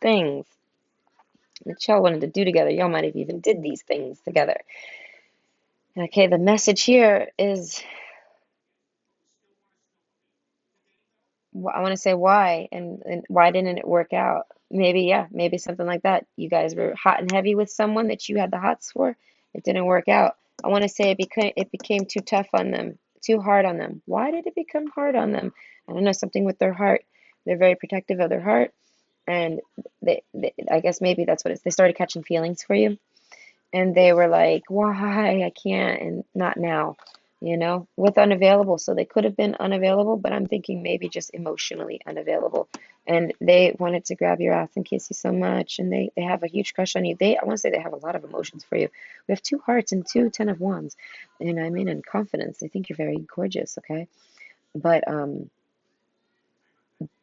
things that y'all wanted to do together. Y'all might have even did these things together. Okay. The message here is I want to say why and why didn't it work out? Maybe, yeah, maybe something like that. You guys were hot and heavy with someone that you had the hots for. It didn't work out. I want to say it became too tough on them, too hard on them. Why did it become hard on them? I don't know, something with their heart. They're very protective of their heart, and I guess maybe that's what it is. They started catching feelings for you, and they were like, "Why? I can't," and not now. with unavailable. So they could have been unavailable, but I'm thinking maybe just emotionally unavailable. And they wanted to grab your ass and kiss you so much, and they have a huge crush on you. I want to say they have a lot of emotions for you. We have two hearts and two ten of wands, and I mean in confidence. They think you're very gorgeous, okay? But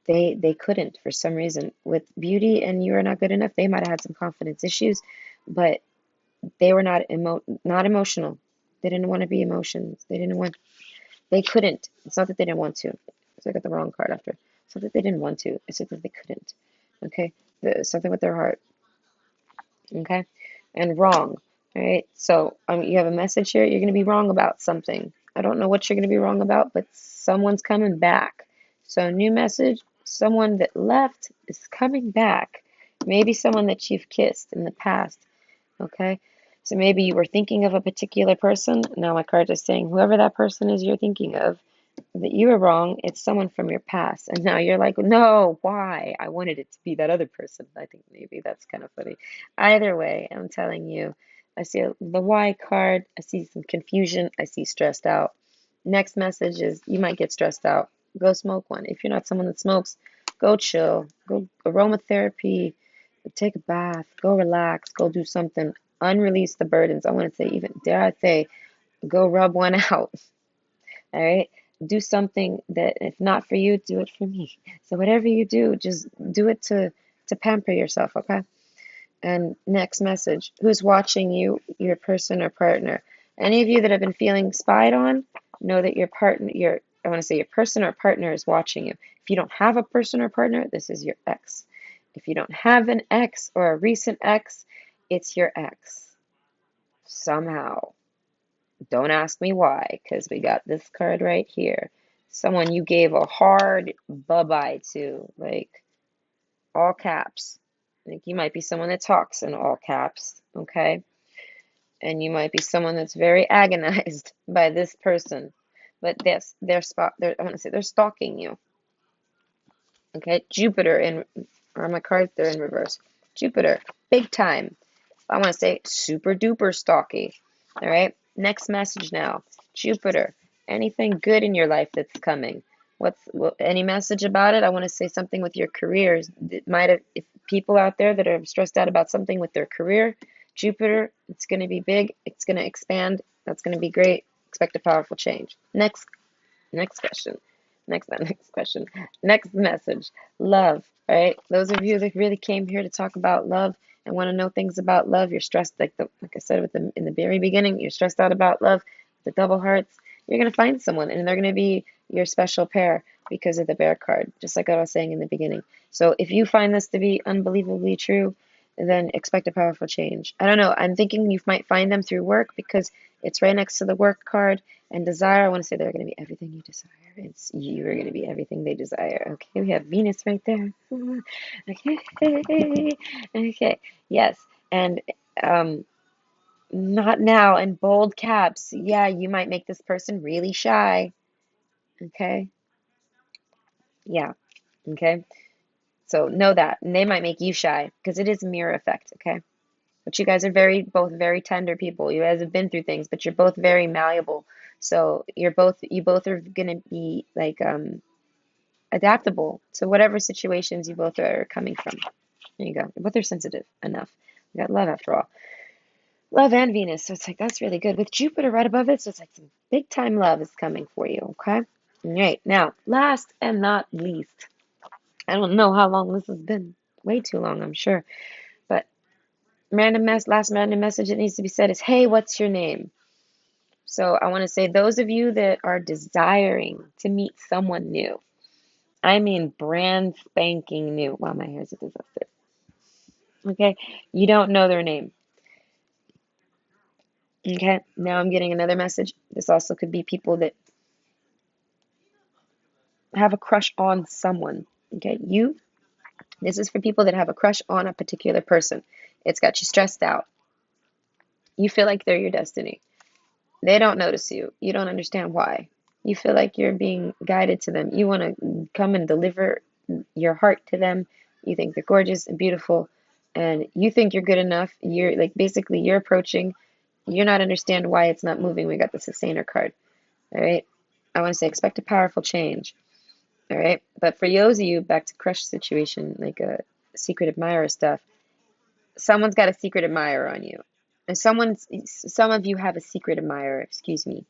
they couldn't for some reason with beauty, and you are not good enough. They might have had some confidence issues, but they were not emotional. They didn't want to be emotions. They couldn't. It's not that they didn't want to. So I got the wrong card after. It's not that they didn't want to. It's just that they couldn't. Okay? Something with their heart. Okay? And wrong. All right? So you have a message here. You're going to be wrong about something. I don't know what you're going to be wrong about, but someone's coming back. So new message. Someone that left is coming back. Maybe someone that you've kissed in the past. Okay? So maybe you were thinking of a particular person. Now my card is saying whoever that person is you're thinking of, that you were wrong. It's someone from your past. And now you're like, no, why? I wanted it to be that other person. I think maybe that's kind of funny. Either way, I'm telling you, I see the Y card. I see some confusion. I see stressed out. Next message is you might get stressed out. Go smoke one. If you're not someone that smokes, go chill. Go aromatherapy. Take a bath. Go relax. Go do something. Unrelease the burdens. I want to say, even dare I say, go rub one out. All right. Do something that, if not for you, do it for me. So whatever you do, just do it to pamper yourself, okay? And next message, who's watching you, your person or partner? Any of you that have been feeling spied on, know that your partner, I want to say your person or partner is watching you. If you don't have a person or partner, this is your ex. If you don't have an ex or a recent ex, it's your ex. Somehow. Don't ask me why, because we got this card right here. Someone you gave a hard bye-bye to, like all caps. Like you might be someone that talks in all caps, okay? And you might be someone that's very agonized by this person. But this, I want to say they're stalking you. Okay? Jupiter or my cards, they're in reverse. Jupiter, big time. I want to say super duper stalky. All right. Next message now. Jupiter. Anything good in your life that's coming? Any message about it? I want to say something with your careers. It might have, if people out there that are stressed out about something with their career, Jupiter, it's going to be big. It's going to expand. That's going to be great. Expect a powerful change. Next question. Next question. Next message. Love. All right. Those of you that really came here to talk about love and want to know things about love, you're stressed, like I said in the very beginning, you're stressed out about love, the double hearts. You're gonna find someone, and they're gonna be your special pair because of the bear card, just like I was saying in the beginning. So if you find this to be unbelievably true, then expect a powerful change. I don't know. I'm thinking you might find them through work because it's right next to the work card. And desire, I want to say they're going to be everything you desire. You're going to be everything they desire. Okay, we have Venus right there. Okay, okay, yes, and um, not now in bold caps. Yeah, you might make this person really shy. Okay, yeah, okay. So know that, and they might make you shy because it is a mirror effect. Okay. But you guys are both very tender people. You guys have been through things, but you're both very malleable. So you both are gonna be like adaptable to whatever situations you both are coming from. There you go. You both are sensitive enough. You got love after all. Love and Venus. So it's like that's really good. With Jupiter right above it, so it's like some big time love is coming for you, okay? All right. Now, last and not least, I don't know how long this has been. Way too long, I'm sure. But last random message that needs to be said is, hey, what's your name? So I want to say those of you that are desiring to meet someone new, I mean brand spanking new. Wow, my hair is a disaster. Okay, you don't know their name. Okay, now I'm getting another message. This also could be people that have a crush on someone. Okay, this is for people that have a crush on a particular person. It's got you stressed out. You feel like they're your destiny. They don't notice you. You don't understand why. You feel like you're being guided to them. You want to come and deliver your heart to them. You think they're gorgeous and beautiful, and you think you're good enough. You're like basically you're approaching. You're not understand why it's not moving. We got the sustainer card. All right. I want to say expect a powerful change. All right. But for those of you, back to crush situation, like a secret admirer stuff, someone's got a secret admirer on you. And some of you have a secret admirer, excuse me,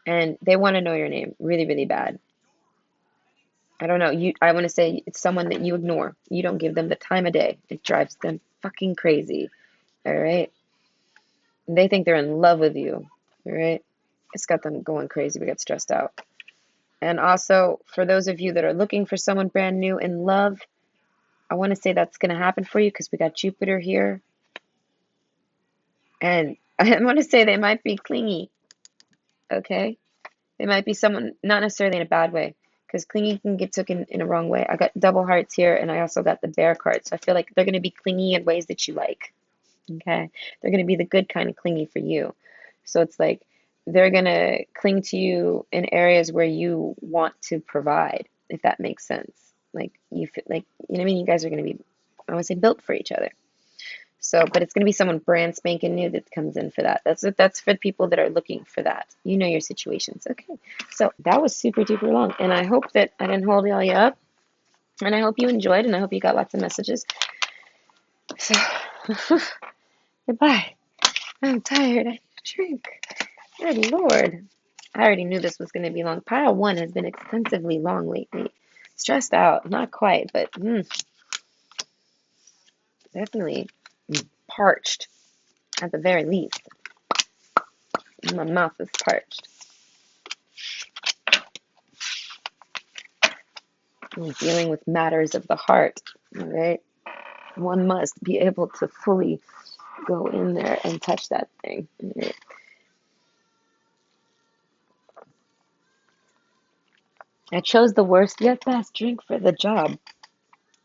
and they want to know your name really, really bad. I don't know. I want to say it's someone that you ignore. You don't give them the time of day. It drives them fucking crazy. All right. They think they're in love with you. All right. It's got them going crazy. We get stressed out. And also, for those of you that are looking for someone brand new in love, I want to say that's going to happen for you because we got Jupiter here. And I want to say they might be clingy. Okay. They might be someone, not necessarily in a bad way, because clingy can get taken in a wrong way. I got double hearts here, and I also got the bear card. So I feel like they're going to be clingy in ways that you like. Okay. They're going to be the good kind of clingy for you. So it's like they're going to cling to you in areas where you want to provide, if that makes sense. Like you feel like, you know what I mean? You guys are going to be, I want to say, built for each other. So, but it's going to be someone brand spanking new that comes in for that. That's for the people that are looking for that. You know your situations. Okay. So that was super duper long. And I hope that I didn't hold all you up. And I hope you enjoyed and I hope you got lots of messages. So goodbye. I'm tired. I need a drink. Good Lord. I already knew this was going to be long. Pile one has been extensively long lately. Stressed out. Not quite, but definitely parched at the very least. My mouth is parched. I'm dealing with matters of the heart, right? One must be able to fully go in there and touch that thing. Right? I chose the worst yet best drink for the job.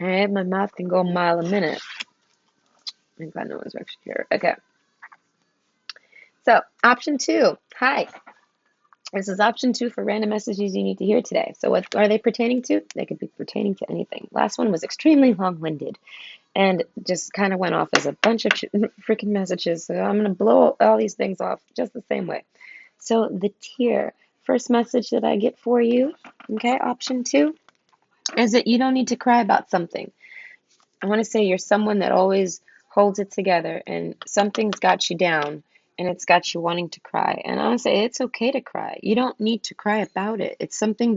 All right, my mouth can go a mile a minute. I'm glad no one's actually here. Okay, so option two. Hi, this is option two for random messages you need to hear today. So what are they pertaining to? They could be pertaining to anything. Last one was extremely long-winded and just kind of went off as a bunch of freaking messages. So I'm going to blow all these things off just the same way. So the tier, first message that I get for you, okay, option two, is that you don't need to cry about something. I want to say you're someone that always holds it together and something's got you down and it's got you wanting to cry. And I want to say it's okay to cry. You don't need to cry about it. It's something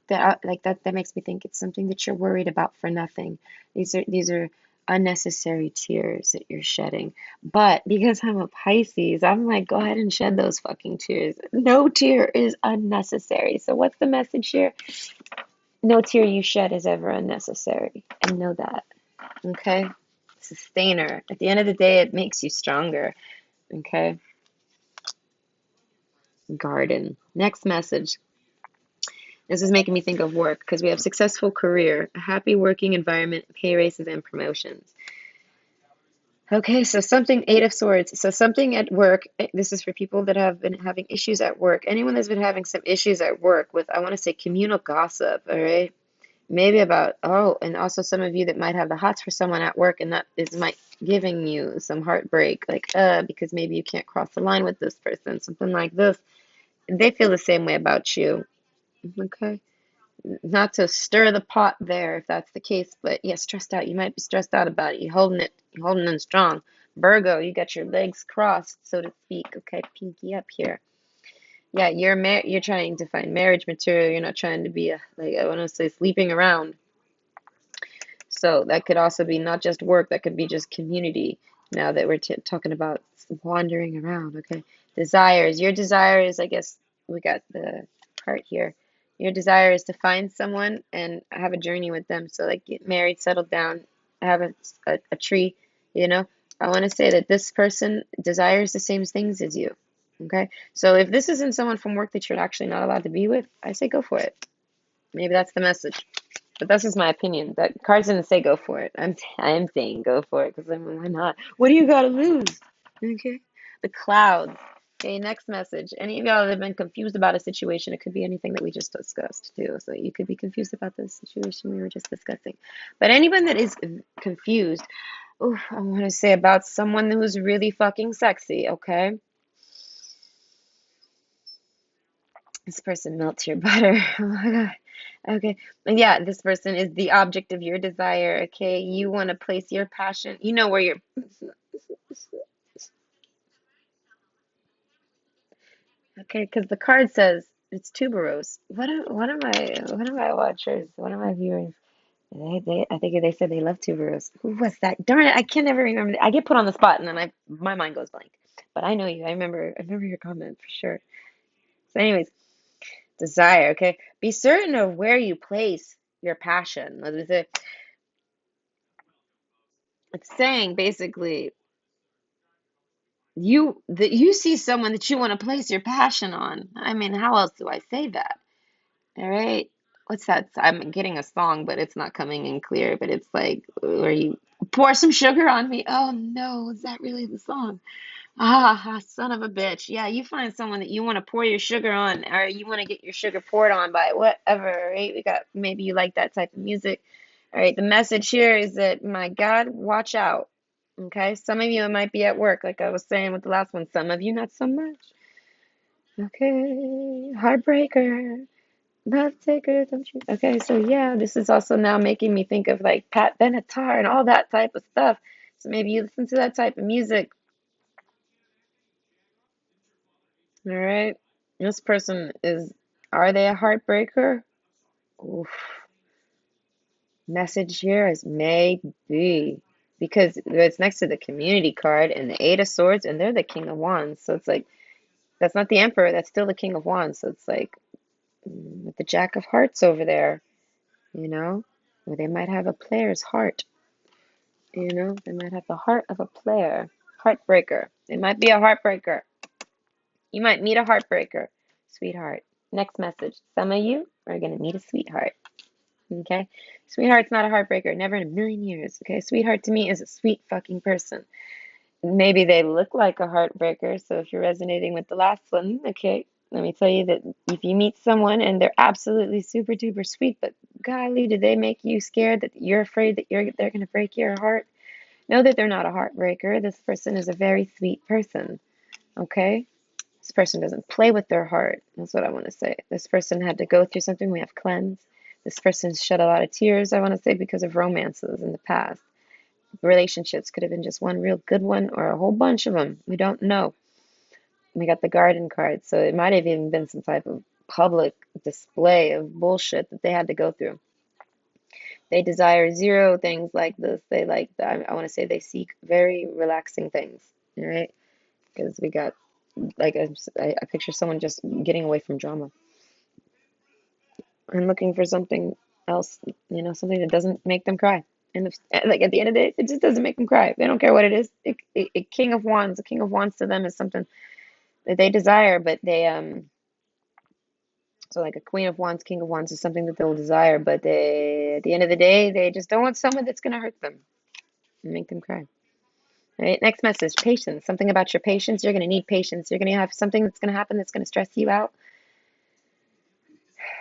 that makes me think it's something that you're worried about for nothing. These are unnecessary tears that you're shedding. But because I'm a Pisces, I'm like, go ahead and shed those fucking tears. No tear is unnecessary. So what's the message here? No tear you shed is ever unnecessary. And know that. Okay? Sustainer. At the end of the day, it makes you stronger. Okay? Garden. Next message. This is making me think of work because we have successful career, a happy working environment, pay raises, and promotions. Okay, so something, Eight of Swords. So something at work, this is for people that have been having issues at work. Anyone that's been having some issues at work with, I want to say, communal gossip, all right? Maybe about, oh, and also some of you that might have the hots for someone at work and that is might giving you some heartbreak, like, because maybe you can't cross the line with this person, something like this. They feel the same way about you, okay? Not to stir the pot there if that's the case, but yeah, stressed out. You might be stressed out about it. You're holding in strong. Virgo, you got your legs crossed, so to speak. Okay, pinky up here. Yeah, you're trying to find marriage material. You're not trying to be like I want to say sleeping around. So that could also be not just work, that could be just community. Now that we're talking about wandering around, okay? Desires. Your desire is, I guess, we got the heart here. Your desire is to find someone and have a journey with them. So, like, get married, settle down, have a tree, you know? I want to say that this person desires the same things as you, okay? So, if this isn't someone from work that you're actually not allowed to be with, I say go for it. Maybe that's the message. But that's just my opinion. That cards didn't say go for it. I'm saying go for it because I mean, why not? What do you got to lose? Okay. The clouds. Okay, next message. Any of y'all that have been confused about a situation, it could be anything that we just discussed too. So you could be confused about the situation we were just discussing. But anyone that is confused, ooh, I want to say about someone who's really fucking sexy, okay? This person melts your butter. Oh my God. Okay. Yeah, this person is the object of your desire. Okay. You want to place your passion. You know where your okay, because the card says it's tuberose. What am I watchers? What am I viewers? I think they said they love tuberose. Who was that? Darn it, I can never remember. I get put on the spot and then my mind goes blank. But I know you. I remember your comment for sure. So anyways, desire, okay? Be certain of where you place your passion. It's saying basically you see someone that you want to place your passion on. I mean, how else do I say that? All right. What's that? I'm getting a song, but it's not coming in clear. But it's like where you pour some sugar on me. Oh no, is that really the song? Ah, son of a bitch. Yeah, you find someone that you want to pour your sugar on, or you want to get your sugar poured on by whatever, right? We got maybe you like that type of music. All right, the message here is that, my God, watch out. Okay, some of you it might be at work, like I was saying with the last one. Some of you not so much. Okay, heartbreaker. Love taker, don't you? Okay, so yeah, this is also now making me think of like Pat Benatar and all that type of stuff. So maybe you listen to that type of music. All right. This person is, are they a heartbreaker? Oof. Message here is maybe. Because it's next to the community card and the Eight of Swords, and they're the King of Wands. So it's like, that's not the Emperor, that's still the King of Wands. So it's like, with the Jack of Hearts over there, you know, or they might have a player's heart. They might have the heart of a player. Heartbreaker. It might be a heartbreaker. You might meet a heartbreaker, sweetheart. Next message. Some of you are going to meet a sweetheart. Okay? Sweetheart's not a heartbreaker. Never in a million years. Okay? Sweetheart to me is a sweet fucking person. Maybe they look like a heartbreaker. So if you're resonating with the last one, okay, let me tell you that if you meet someone and they're absolutely super duper sweet, but golly, do they make you scared that you're afraid that they're going to break your heart? Know that they're not a heartbreaker. This person is a very sweet person. Okay? This person doesn't play with their heart. That's what I want to say. This person had to go through something. We have cleansed. This person shed a lot of tears, I want to say, because of romances in the past. Relationships could have been just one real good one or a whole bunch of them. We don't know. We got the garden card, so it might have even been some type of public display of bullshit that they had to go through. They desire zero things like this. They like, I want to say they seek very relaxing things, all right? Because we got, like, I picture someone just getting away from drama and looking for something else, something that doesn't make them cry. And like at the end of the day, it just doesn't make them cry. They don't care what it is. A king of wands to them is something that they desire, but so like a queen of wands, king of wands is something that they'll desire, but at the end of the day, they just don't want someone that's gonna hurt them and make them cry. All right, next message, patience. Something about your patience. You're gonna need patience. You're gonna have something that's gonna happen that's gonna stress you out.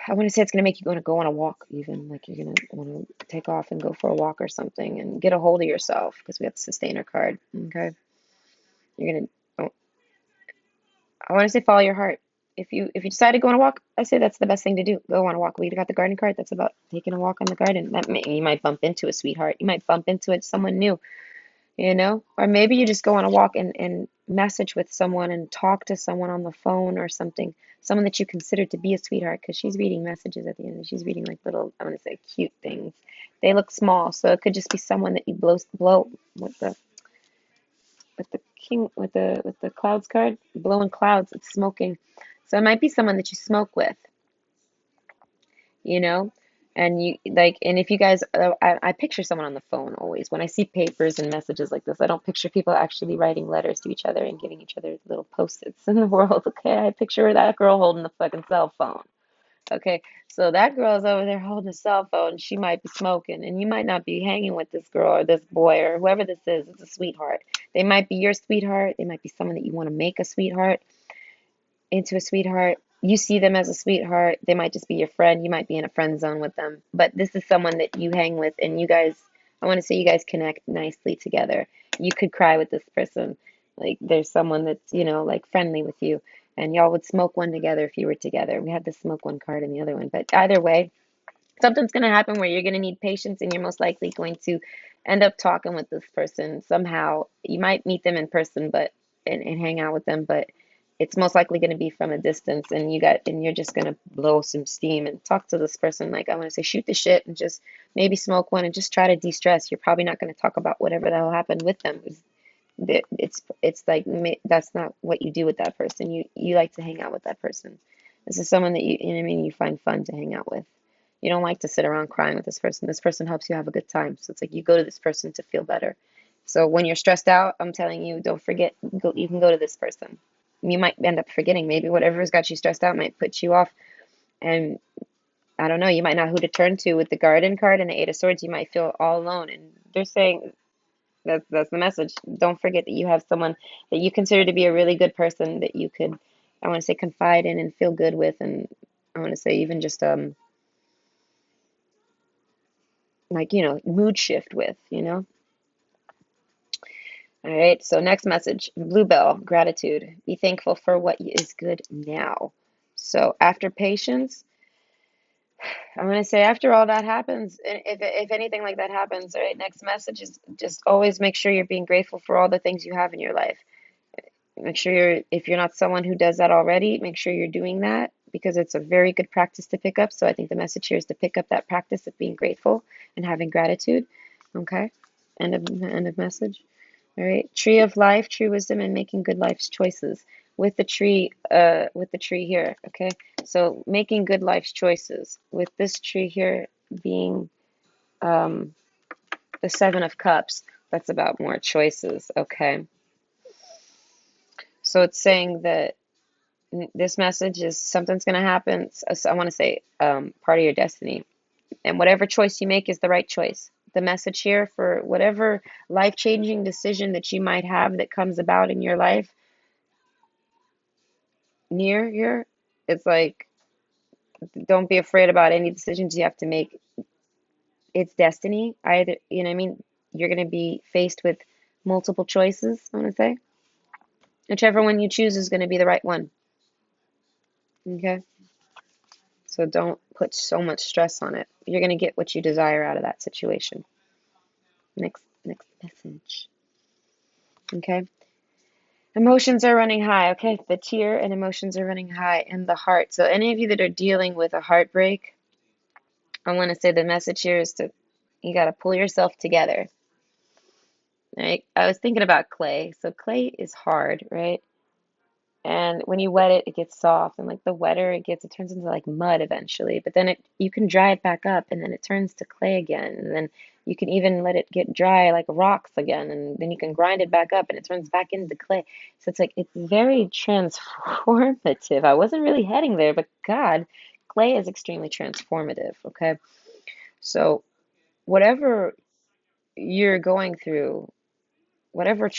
I want to say it's going to make you want to go on a walk, even like you're going to want to take off and go for a walk or something and get a hold of yourself because we have the sustainer card. Okay. You're going to, oh, I want to say follow your heart. If you decide to go on a walk, I say that's the best thing to do. Go on a walk. We got the garden card. That's about taking a walk on the garden. You might bump into a sweetheart. You might bump into it, someone new, or maybe you just go on a walk and message with someone and talk to someone on the phone or something, someone that you consider to be a sweetheart, because she's reading messages at the end. She's reading like little, I want to say, cute things. They look small, so it could just be someone that you blow with the king with the clouds card, blowing clouds. It's smoking, so it might be someone that you smoke with, you know and you like, and if you guys, I picture someone on the phone always when I see papers and messages like this. I don't picture people actually writing letters to each other and giving each other little post-its in the world. Okay, I picture that girl holding the fucking cell phone. Okay, so that girl is over there holding a cell phone. She might be smoking, and you might not be hanging with this girl or this boy or whoever this is. It's a sweetheart. They might be your sweetheart. They might be someone that you want to make a sweetheart into a sweetheart. You see them as a sweetheart. They might just be your friend. You might be in a friend zone with them. But this is someone that you hang with, and you guys, I want to say you guys connect nicely together. You could cry with this person. Like there's someone that's, like friendly with you. and y'all would smoke one together if you were together. We had the smoke one card in the other one, but either way, something's going to happen where you're going to need patience, and you're most likely going to end up talking with this person somehow. You might meet them in person, but and hang out with them, but it's most likely going to be from a distance, and you're just going to blow some steam and talk to this person. Like, I want to say, shoot the shit and just maybe smoke one and just try to de-stress. You're probably not going to talk about whatever the hell happened with them. It's like, that's not what you do with that person. You like to hang out with that person. This is someone that you know what I mean, you find fun to hang out with. You don't like to sit around crying with this person. This person helps you have a good time. So it's like you go to this person to feel better. So when you're stressed out, I'm telling you, don't forget, you can go to this person. You might end up forgetting. Maybe whatever's got you stressed out might put you off. And I don't know, you might know who to turn to with the Garden card and the Eight of Swords. You might feel all alone. And they're saying that's the message. Don't forget that you have someone that you consider to be a really good person that you could, I want to say, confide in and feel good with. And I want to say even just like, mood shift with, All right, so next message, Bluebell, gratitude. Be thankful for what is good now. So after patience, I'm going to say after all that happens, if anything like that happens, all right, next message is just always make sure you're being grateful for all the things you have in your life. Make sure if you're not someone who does that already, make sure you're doing that because it's a very good practice to pick up. So I think the message here is to pick up that practice of being grateful and having gratitude. Okay, end of message. All right, tree of life, true wisdom, and making good life's choices with the tree here. Okay, so making good life's choices with this tree here being um, the Seven of Cups. That's about more choices. Okay, so it's saying that this message is something's going to happen. So I want to say part of your destiny. And whatever choice you make is the right choice. The message here for whatever life-changing decision that you might have that comes about in your life near here, it's like, don't be afraid about any decisions you have to make. It's destiny. Either, you know what I mean? You're going to be faced with multiple choices, I want to say. Whichever one you choose is going to be the right one. Okay? So don't put so much stress on it. You're going to get what you desire out of that situation. Next message. Okay? Emotions are running high. Okay? The tear and emotions are running high in the heart. So any of you that are dealing with a heartbreak, I want to say the message here is you got to pull yourself together. Right? I was thinking about clay. So clay is hard, right? And when you wet it, it gets soft, and like the wetter it gets, it turns into like mud eventually. But then you can dry it back up, and then it turns to clay again, and then you can even let it get dry like rocks again, and then you can grind it back up, and it turns back into clay. So it's like it's very transformative. I wasn't really heading there, but God, clay is extremely transformative. Okay, so whatever you're going through, whatever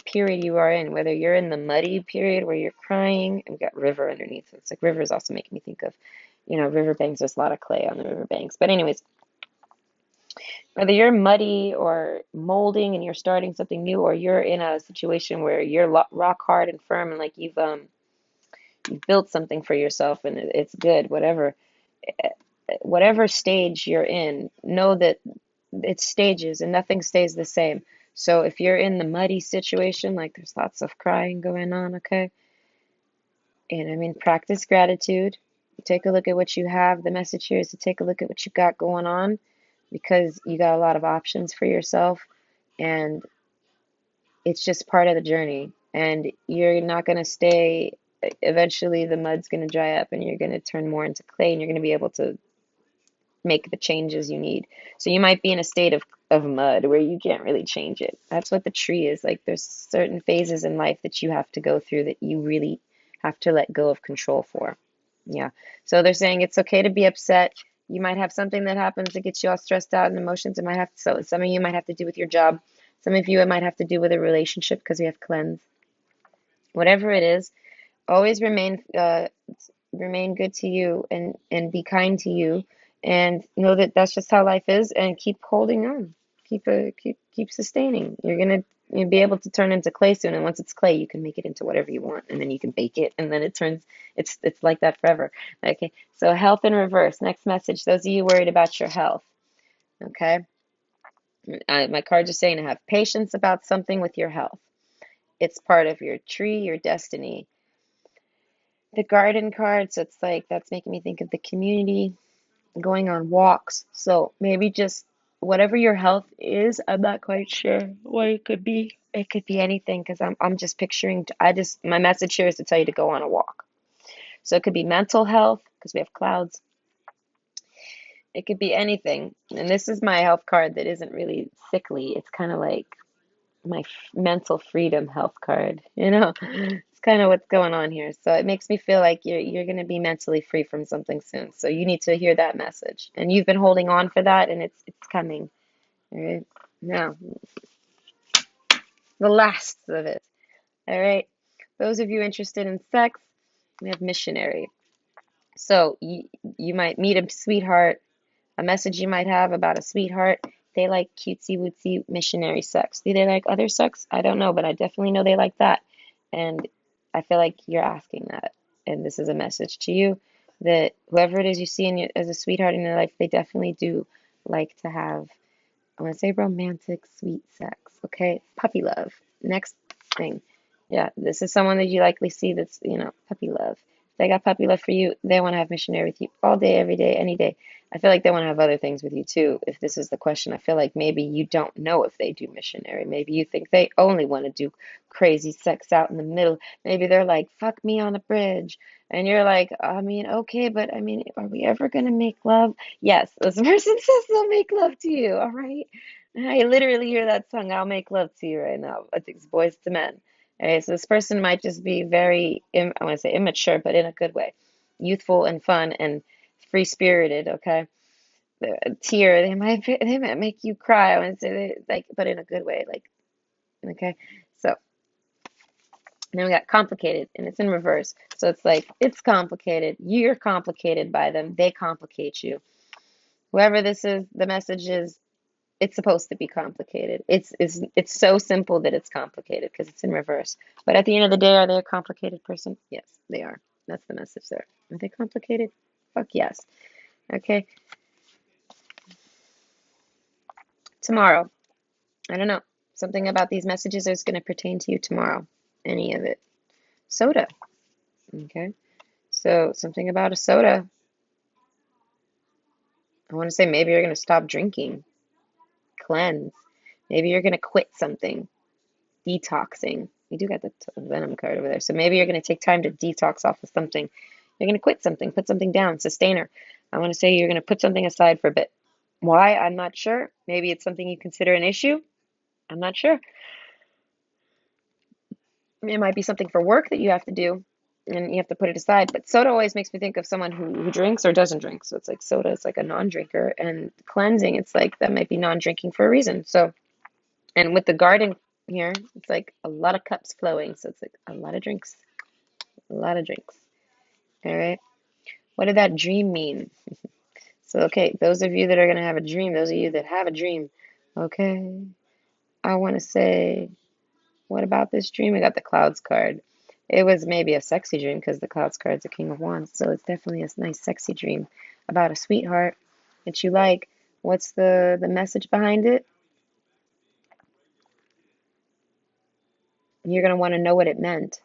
period you are in, whether you're in the muddy period where you're crying, and we've got river underneath. So it's like rivers also make me think of, riverbanks. There's a lot of clay on the riverbanks. But anyways, whether you're muddy or molding and you're starting something new, or you're in a situation where you're rock hard and firm and like you've built something for yourself and it's good, whatever stage you're in, know that it's stages and nothing stays the same. So if you're in the muddy situation, like there's lots of crying going on, okay? And I mean, practice gratitude. Take a look at what you have. The message here is to take a look at what you got going on because you got a lot of options for yourself and it's just part of the journey. And you're not going to stay, eventually the mud's going to dry up and you're going to turn more into clay and you're going to be able to make the changes you need. So you might be in a state of mud where you can't really change it. That's what the tree is. Like there's certain phases in life that you have to go through that you really have to let go of control for. Yeah. So they're saying it's okay to be upset. You might have something that happens that gets you all stressed out and emotions. It might have to, so some of you might have to do with your job. Some of you it might have to do with a relationship because we have cleanse. Whatever it is, always remain good to you and be kind to you and know that that's just how life is and keep holding on, keep sustaining. You're gonna You'll be able to turn into clay soon, and once it's clay, you can make it into whatever you want, and then you can bake it, and then it turns. It's like that forever. Okay. So health in reverse. Next message. Those of you worried about your health. Okay. My cards are saying to have patience about something with your health. It's part of your tree, your destiny. The garden card, so it's like that's making me think of the community, going on walks. So maybe just whatever your health is, I'm not quite sure what it could be. It could be anything because I'm just picturing. My message here is to tell you to go on a walk. So it could be mental health because we have clouds. It could be anything. And this is my health card that isn't really sickly. It's kind of like my mental freedom health card. It's kind of what's going on here. So it makes me feel like you're going to be mentally free from something soon. So you need to hear that message. And you've been holding on for that, and it's coming. All right. Now, the last of it. All right. Those of you interested in sex, we have missionary. So you might meet a sweetheart, a message you might have about a sweetheart. They like cutesy wootsy missionary sex. Do they like other sex? I don't know, but I definitely know they like that. And I feel like you're asking that. And this is a message to you that whoever it is you see as a sweetheart in your life, they definitely do like to have, I want to say romantic, sweet sex. Okay. Puppy love. Next thing. Yeah, this is someone that you likely see that's, puppy love. If they got puppy love for you, they want to have missionary with you all day, every day, any day. I feel like they want to have other things with you too. If this is the question, I feel like maybe you don't know if they do missionary. Maybe you think they only want to do crazy sex out in the middle. Maybe they're like, fuck me on a bridge. And you're like, I mean, okay, but I mean, are we ever going to make love? Yes, this person says they'll make love to you, all right? I literally hear that song, I'll make love to you right now. I think it's Boys to Men. Okay, so this person might just be very, I want to say immature, but in a good way, youthful and fun and free-spirited. Okay, a tear, they might make you cry. I want to say like, but in a good way. Like, okay, so then we got complicated, and it's in reverse. So it's like it's complicated. You're complicated by them. They complicate you. Whoever this is, the message is it's supposed to be complicated. It's so simple that it's complicated because it's in reverse. But at the end of the day, are they a complicated person? Yes, they are. That's the message there. Are they complicated? Fuck yes. Okay. Tomorrow. I don't know. Something about these messages is going to pertain to you tomorrow. Any of it. Soda. Okay. So something about a soda. I want to say maybe you're going to stop drinking. Cleanse. Maybe you're going to quit something. Detoxing. You do got the Venom card over there. So maybe you're going to take time to detox off of something. You're going to quit something, put something down, sustainer. I want to say you're going to put something aside for a bit. Why? I'm not sure. Maybe it's something you consider an issue. I'm not sure. It might be something for work that you have to do and you have to put it aside. But soda always makes me think of someone who drinks or doesn't drink. So it's like soda is like a non-drinker, and cleansing, it's like that might be non-drinking for a reason. So, and with the garden here, it's like a lot of cups flowing. So it's like a lot of drinks. A lot of drinks. All right. What did that dream mean? So, okay, those of you that are going to have a dream, those of you that have a dream, okay, I want to say, what about this dream? I got the clouds card. It was maybe a sexy dream because the clouds card is a king of wands. So it's definitely a nice, sexy dream about a sweetheart that you like. What's the message behind it? You're going to want to know what it meant.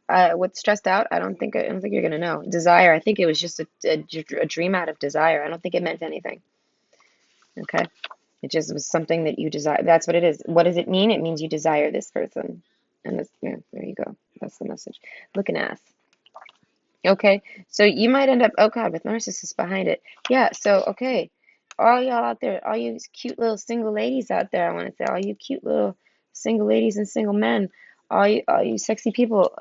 What's stressed out? I don't think you're gonna know. Desire. I think it was just a dream out of desire. I don't think it meant anything. Okay, it just was something that you desire. That's what it is. What does it mean? It means you desire this person, and this, yeah, there you go. That's the message. Look an ass. Okay, so you might end up. Oh God, with narcissists behind it. Yeah. So okay, all y'all out there, all you cute little single ladies out there. I want to say, all you cute little single ladies and single men, all you sexy people.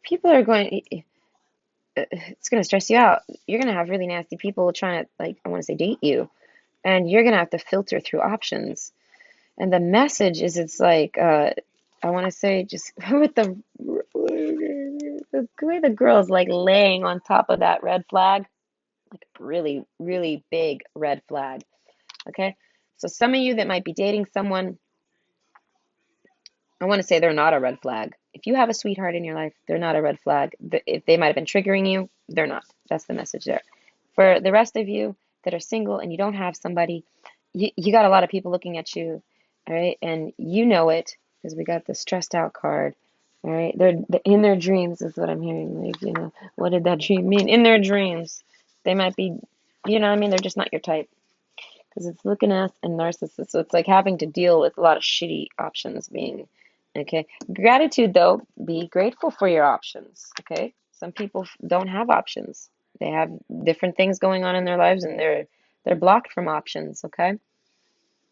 People are going. It's going to stress you out. You're going to have really nasty people trying to, like, I want to say date you, and you're going to have to filter through options. And the message is, it's like, I want to say, just with the way the girl is like laying on top of that red flag, like really, really big red flag. Okay. So some of you that might be dating someone, I want to say they're not a red flag. If you have a sweetheart in your life, they're not a red flag. If they might have been triggering you, they're not. That's the message there. For the rest of you that are single and you don't have somebody, you got a lot of people looking at you, all right? And you know it because we got the stressed out card, all right? They're in their dreams is what I'm hearing. Like, what did that dream mean? In their dreams, they might be, you know what I mean? They're just not your type because it's looking at and narcissist. So it's like having to deal with a lot of shitty options being, okay. Gratitude though, be grateful for your options, okay? Some people don't have options. They have different things going on in their lives and they're blocked from options, okay?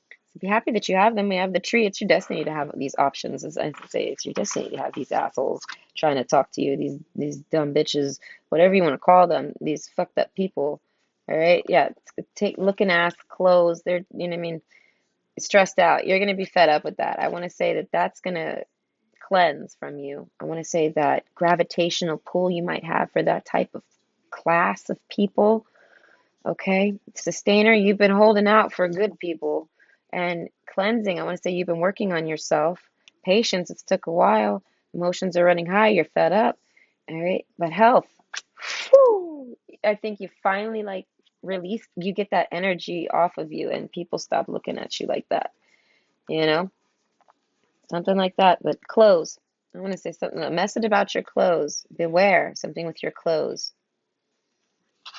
So be happy that you have them. We have the tree. It's your destiny to have these options. As I say, it's your destiny to have these assholes trying to talk to you, these dumb bitches, whatever you want to call them, these fucked up people. All right, yeah, take looking ass clothes. They're, you know what I mean, stressed out. You're gonna be fed up with that. I want to say that that's gonna cleanse from you. I want to say that gravitational pull you might have for that type of class of people. Okay, sustainer, you've been holding out for good people. And cleansing, I want to say you've been working on yourself. Patience, it's took a while. Emotions are running high, you're fed up. All right, but health, whew, I think you finally like release, you get that energy off of you, and people stop looking at you like that, you know, something like that. But clothes, I want to say something, a message about your clothes. Beware something with your clothes.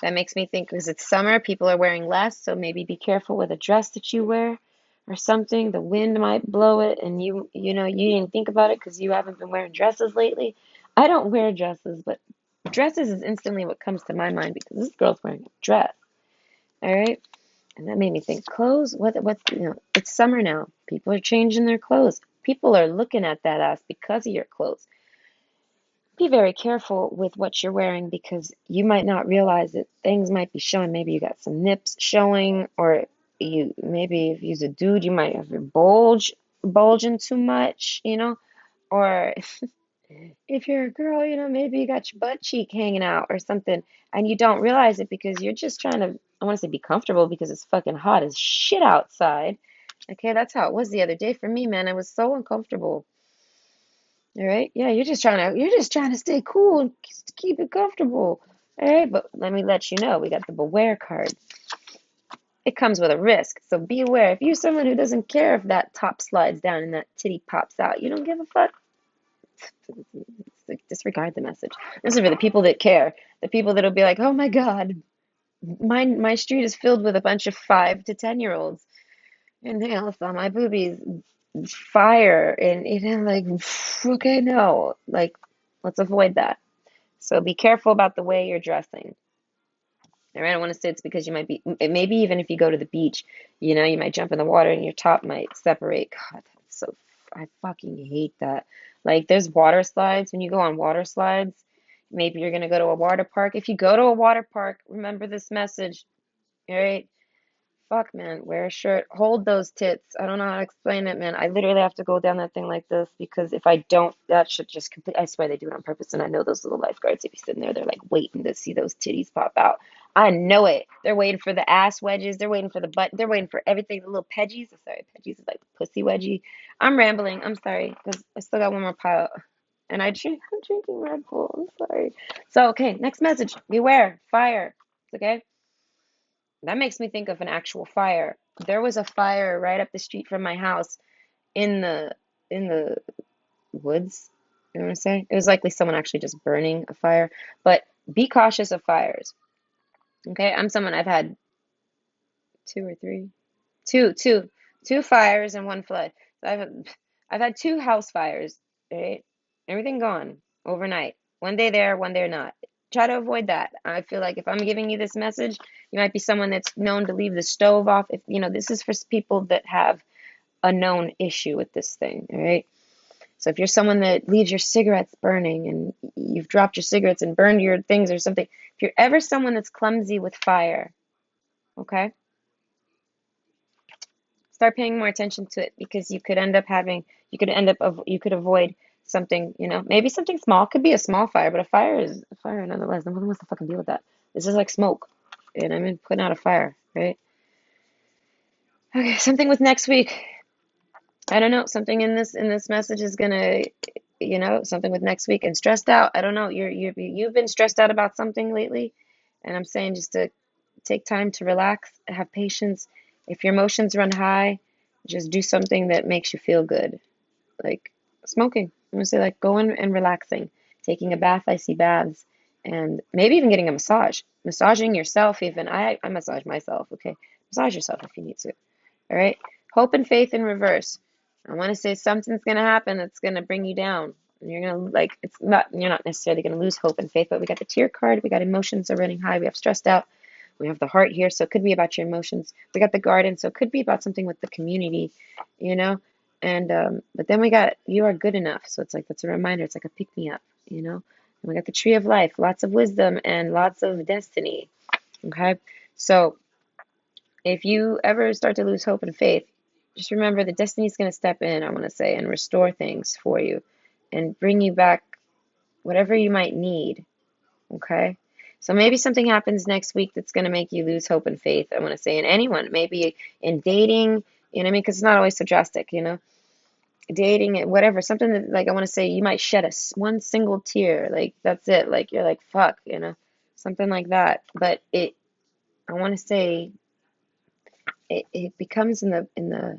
That makes me think because it's summer, people are wearing less, so maybe be careful with a dress that you wear or something. The wind might blow it, and you know you didn't think about it because you haven't been wearing dresses lately. I don't wear dresses, but dresses is instantly what comes to my mind because this girl's wearing a dress. All right, and that made me think clothes. What's it's summer now. People are changing their clothes. People are looking at that ass because of your clothes. Be very careful with what you're wearing because you might not realize that things might be showing. Maybe you got some nips showing, or you maybe if you're a dude, you might have your bulging too much, or if you're a girl, maybe you got your butt cheek hanging out or something, and you don't realize it because you're just trying to, I want to say be comfortable because it's fucking hot as shit outside. Okay, that's how it was the other day for me, man. I was so uncomfortable. All right. Yeah, you're just trying to stay cool and keep it comfortable. All right, but let me let you know, we got the beware card. It comes with a risk, so be aware. If you're someone who doesn't care if that top slides down and that titty pops out, you don't give a fuck. Disregard the message. This is for the people that care, the people that'll be like, "Oh my God, my street is filled with a bunch of 5 to 10-year-olds, and they all saw my boobies." Fire and like, okay, no, like, let's avoid that. So be careful about the way you're dressing. All right, I don't want to say it's because you might be, maybe even if you go to the beach, you might jump in the water and your top might separate. God, that's so, I fucking hate that. Like, there's water slides. When you go on water slides, maybe you're going to go to a water park. If you go to a water park, remember this message, all right? Fuck, man, wear a shirt. Hold those tits. I don't know how to explain it, man. I literally have to go down that thing like this because if I don't, that should just complete. I swear they do it on purpose. And I know those little lifeguards, if you're sitting there, they're like waiting to see those titties pop out. I know it. They're waiting for the ass wedges. They're waiting for the butt. They're waiting for everything. The little pedgies. Sorry, pedgies is like the pussy wedgie. I'm rambling. I'm sorry because I still got one more pile. And I'm drinking Red Bull. I'm sorry. So, okay, next message. Beware. Fire. Okay? That makes me think of an actual fire. There was a fire right up the street from my house in the woods. You know what I'm saying? It was likely someone actually just burning a fire. But be cautious of fires. Okay, I'm someone I've had two or three, two fires and one flood. So I've had 2 house fires. Right, everything gone overnight. One day there, one day not. Try to avoid that. I feel like if I'm giving you this message, you might be someone that's known to leave the stove off. If this is for people that have a known issue with this thing. All right. So if you're someone that leaves your cigarettes burning and you've dropped your cigarettes and burned your things or something, if you're ever someone that's clumsy with fire, okay, start paying more attention to it because you could avoid something, maybe something small, could be a small fire, but a fire is a fire nonetheless. No one wants to fucking deal with that. This is like smoke, and I'm putting out a fire, right? Okay, something with next week. I don't know. Something in this message is gonna, something with next week and stressed out. I don't know. You've been stressed out about something lately, and I'm saying just to take time to relax, have patience. If your emotions run high, just do something that makes you feel good, like smoking. I'm gonna say like going and relaxing, taking a bath. I see baths, and maybe even getting a massage, massaging yourself. Even I massage myself. Okay, massage yourself if you need to. All right. Hope and faith in reverse. I want to say something's going to happen that's going to bring you down. And you're going to you're not necessarily going to lose hope and faith, but we got the tear card. We got emotions are running high. We have stressed out. We have the heart here. So it could be about your emotions. We got the garden. So it could be about something with the community, you know? And, but then we got, you are good enough. So it's like, that's a reminder. It's like a pick me up, you know? And we got the tree of life, lots of wisdom and lots of destiny. Okay. So if you ever start to lose hope and faith, just remember that destiny is going to step in, I want to say, and restore things for you and bring you back whatever you might need. Okay? So maybe something happens next week that's going to make you lose hope and faith, I want to say, in anyone, maybe in dating, you know what I mean? Because it's not always so drastic, you know? Dating, whatever, something that, like, I want to say, you might shed one single tear. Like, that's it. Like, you're like, fuck, you know? Something like that. But I want to say, it becomes the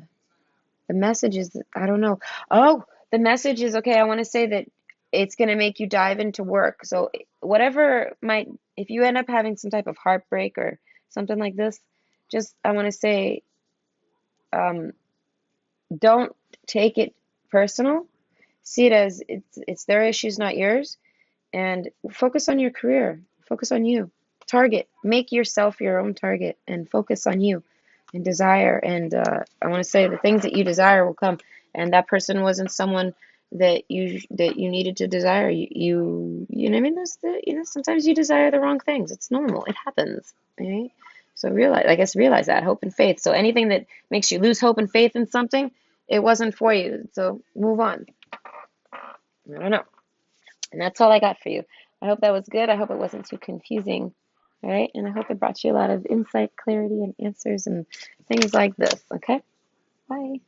message is, I don't know. Oh, the message is, okay, I want to say that it's going to make you dive into work. So whatever might, if you end up having some type of heartbreak or something like this, just, I want to say, um, don't take it personal. See it as it's their issues, not yours, and focus on your career. Focus on you. Target. Make yourself your own target and focus on you and desire. And I want to say the things that you desire will come. And that person wasn't someone that you needed to desire. You know what I mean? Sometimes you desire the wrong things. It's normal. It happens. Right? So realize that hope and faith. So anything that makes you lose hope and faith in something, it wasn't for you. So move on. I don't know. And that's all I got for you. I hope that was good. I hope it wasn't too confusing. All right. And I hope it brought you a lot of insight, clarity, and answers and things like this. Okay. Bye.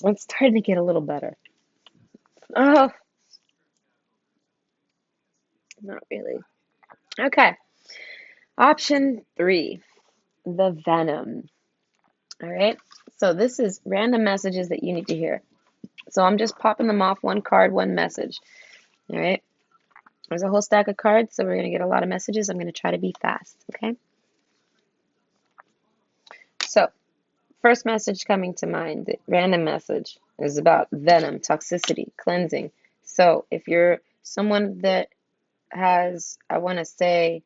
It's starting to get a little better. Oh, not really. Okay. Option 3, the venom. All right. So this is random messages that you need to hear. So I'm just popping them off, one card, one message. All right. There's a whole stack of cards, so we're going to get a lot of messages. I'm going to try to be fast. Okay. So, first message coming to mind, the random message, is about venom, toxicity, cleansing. So, if you're someone that has, I want to say,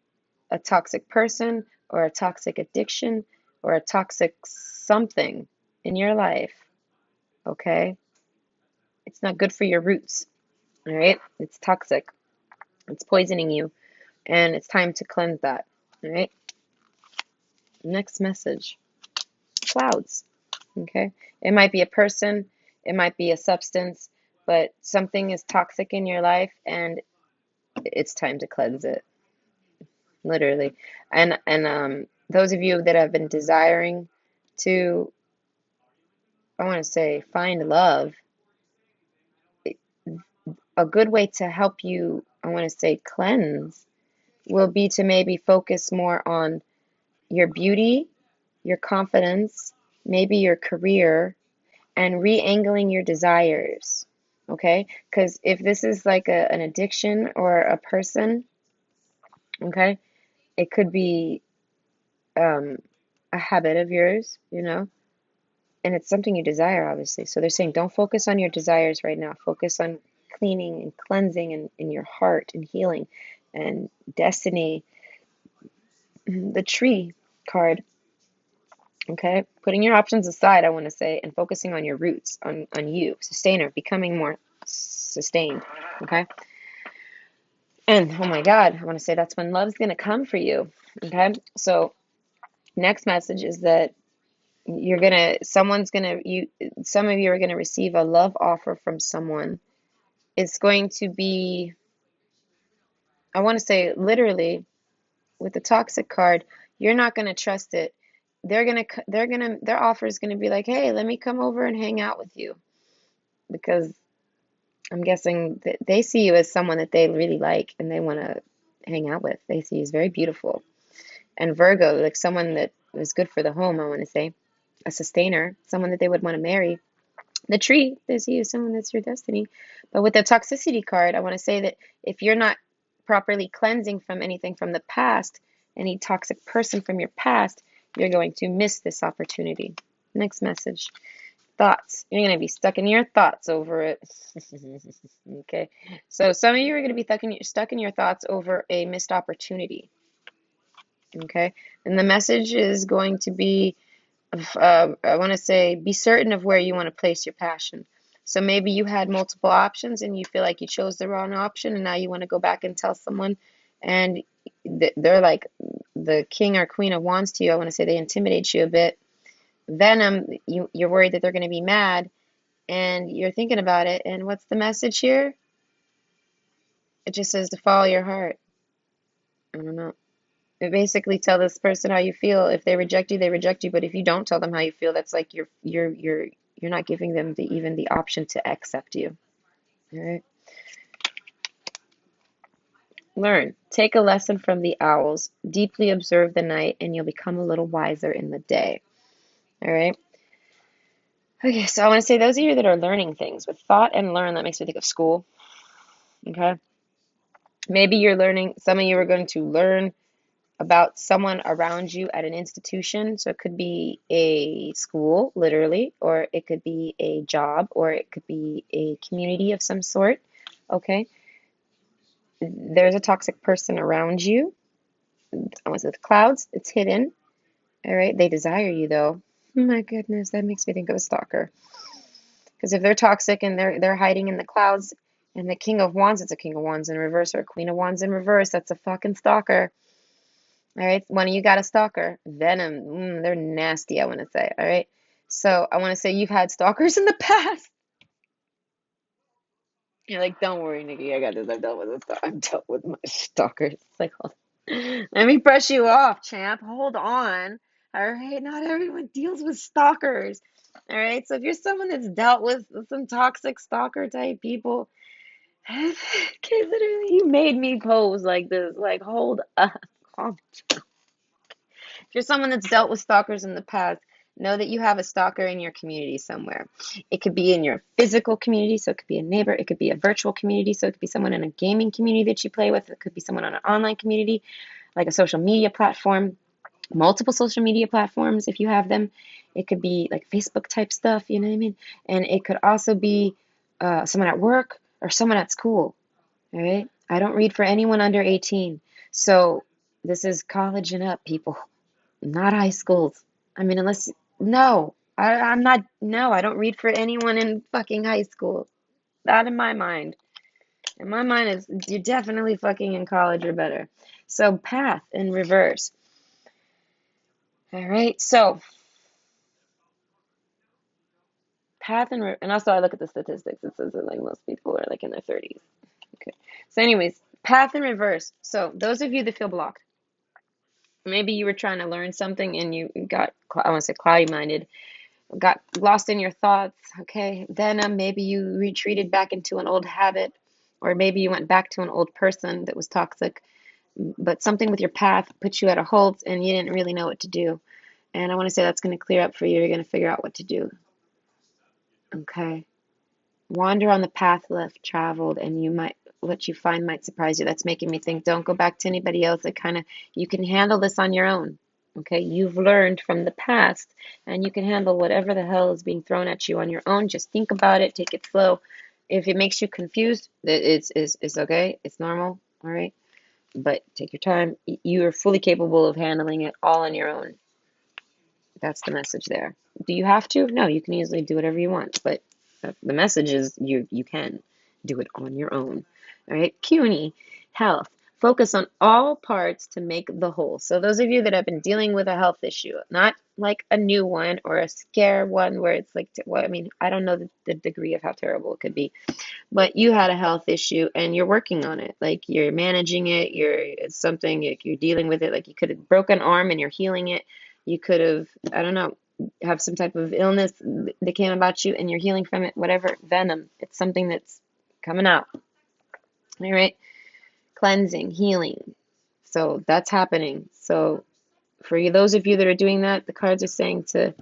a toxic person or a toxic addiction or a toxic something in your life, okay, it's not good for your roots. All right, it's toxic, it's poisoning you, and it's time to cleanse that. All right, next message, clouds. Okay. It might be a person, it might be a substance, but something is toxic in your life and it's time to cleanse it, literally. And those of you that have been desiring to, I want to say, find love, a good way to help you, I want to say, cleanse will be to maybe focus more on your beauty, your confidence, maybe your career, and re-angling your desires. Okay? Because if this is like an addiction or a person, okay, it could be um, a habit of yours, and it's something you desire, obviously. So they're saying don't focus on your desires right now. Focus on cleaning and cleansing in your heart and healing and destiny. The tree card, okay? Putting your options aside, I want to say, and focusing on your roots, on you, sustainer, becoming more sustained, okay? And oh my God, I want to say that's when love's going to come for you. Okay. So next message is that some of you are going to receive a love offer from someone. It's going to be, I want to say literally with the toxic card, you're not going to trust it. Their offer is going to be like, hey, let me come over and hang out with you. Because I'm guessing that they see you as someone that they really like and they want to hang out with. They see you as very beautiful. And Virgo, like someone that is good for the home, I want to say, a sustainer, someone that they would want to marry. The tree, they see you as someone that's your destiny. But with the toxicity card, I want to say that if you're not properly cleansing from anything from the past, any toxic person from your past, you're going to miss this opportunity. Next message. Thoughts. You're going to be stuck in your thoughts over it. Okay. So some of you are going to be stuck in your thoughts over a missed opportunity. Okay. And the message is going to be, I want to say, be certain of where you want to place your passion. So maybe you had multiple options and you feel like you chose the wrong option, and now you want to go back and tell someone, and they're like the king or queen of wands to you. I want to say they intimidate you a bit. Venom, you're worried that they're going to be mad, and you're thinking about it. And what's the message here? It just says to follow your heart. I don't know. It basically tell this person how you feel. If they reject you, they reject you. But if you don't tell them how you feel, that's like you're not giving them even the option to accept you. All right. Learn. Take a lesson from the owls. Deeply observe the night, and you'll become a little wiser in the day. All right. Okay, so I want to say those of you that are learning things with thought and learn, that makes me think of school. Okay. Maybe you're learning, some of you are going to learn about someone around you at an institution. So it could be a school, literally, or it could be a job, or it could be a community of some sort. Okay. There's a toxic person around you. I want to say the clouds, it's hidden. All right. They desire you though. Oh my goodness, that makes me think of a stalker. Because if they're toxic and they're hiding in the clouds, and the King of Wands, it's a King of Wands in reverse or a Queen of Wands in reverse, that's a fucking stalker. All right, one of you got a stalker. Venom, they're nasty, I want to say. All right, so I want to say you've had stalkers in the past. You're like, don't worry, Nikki, I got this. I've dealt with my stalkers. It's like, hold on. Let me brush you off, champ. Hold on. All right, not everyone deals with stalkers. All right, so if you're someone that's dealt with some toxic stalker type people, okay, literally, you made me pose like this. Like, hold up, calm. If you're someone that's dealt with stalkers in the past, know that you have a stalker in your community somewhere. It could be in your physical community, so it could be a neighbor. It could be a virtual community, so it could be someone in a gaming community that you play with. It could be someone on an online community, like a social media platform, multiple social media platforms if you have them. It could be like Facebook type stuff, you know what I mean? And it could also be someone at work or someone at school, all right? I don't read for anyone under 18. So this is college and up, people. Not high schools. I mean, no, I'm not, no, I don't read for anyone in fucking high school. Not in my mind. In my mind, you're definitely fucking in college or better. So, path in reverse. All right, so and also I look at the statistics. It says that like most people are like in their 30s. Okay. So, anyways, path in reverse. So, those of you that feel blocked, maybe you were trying to learn something and you got, I want to say, cloudy minded, got lost in your thoughts, okay? Then maybe you retreated back into an old habit, or maybe you went back to an old person that was toxic, but something with your path put you at a halt and you didn't really know what to do. And I want to say that's going to clear up for you. You're going to figure out what to do, okay? Wander on the path left traveled, and what you find might surprise you. That's making me think, don't go back to anybody else. You can handle this on your own. Okay, you've learned from the past, and you can handle whatever the hell is being thrown at you on your own. Just think about it, take it slow. If it makes you confused, it's okay. It's normal, all right? But take your time. You are fully capable of handling it all on your own. That's the message there. Do you have to? No, you can easily do whatever you want, but the message is you can do it on your own. All right, CUNY. Health. Focus on all parts to make the whole. So those of you that have been dealing with a health issue, not like a new one or a scare one where it's like, well, I mean, I don't know the degree of how terrible it could be, but you had a health issue and you're working on it. Like you're managing it, it's something, like you're dealing with it. Like you could have broken an arm and you're healing it. You could have, I don't know, have some type of illness that came about you and you're healing from it, whatever, venom. It's something that's coming out. All right. Cleansing, healing. So that's happening. So for those of you that are doing that, the cards are saying to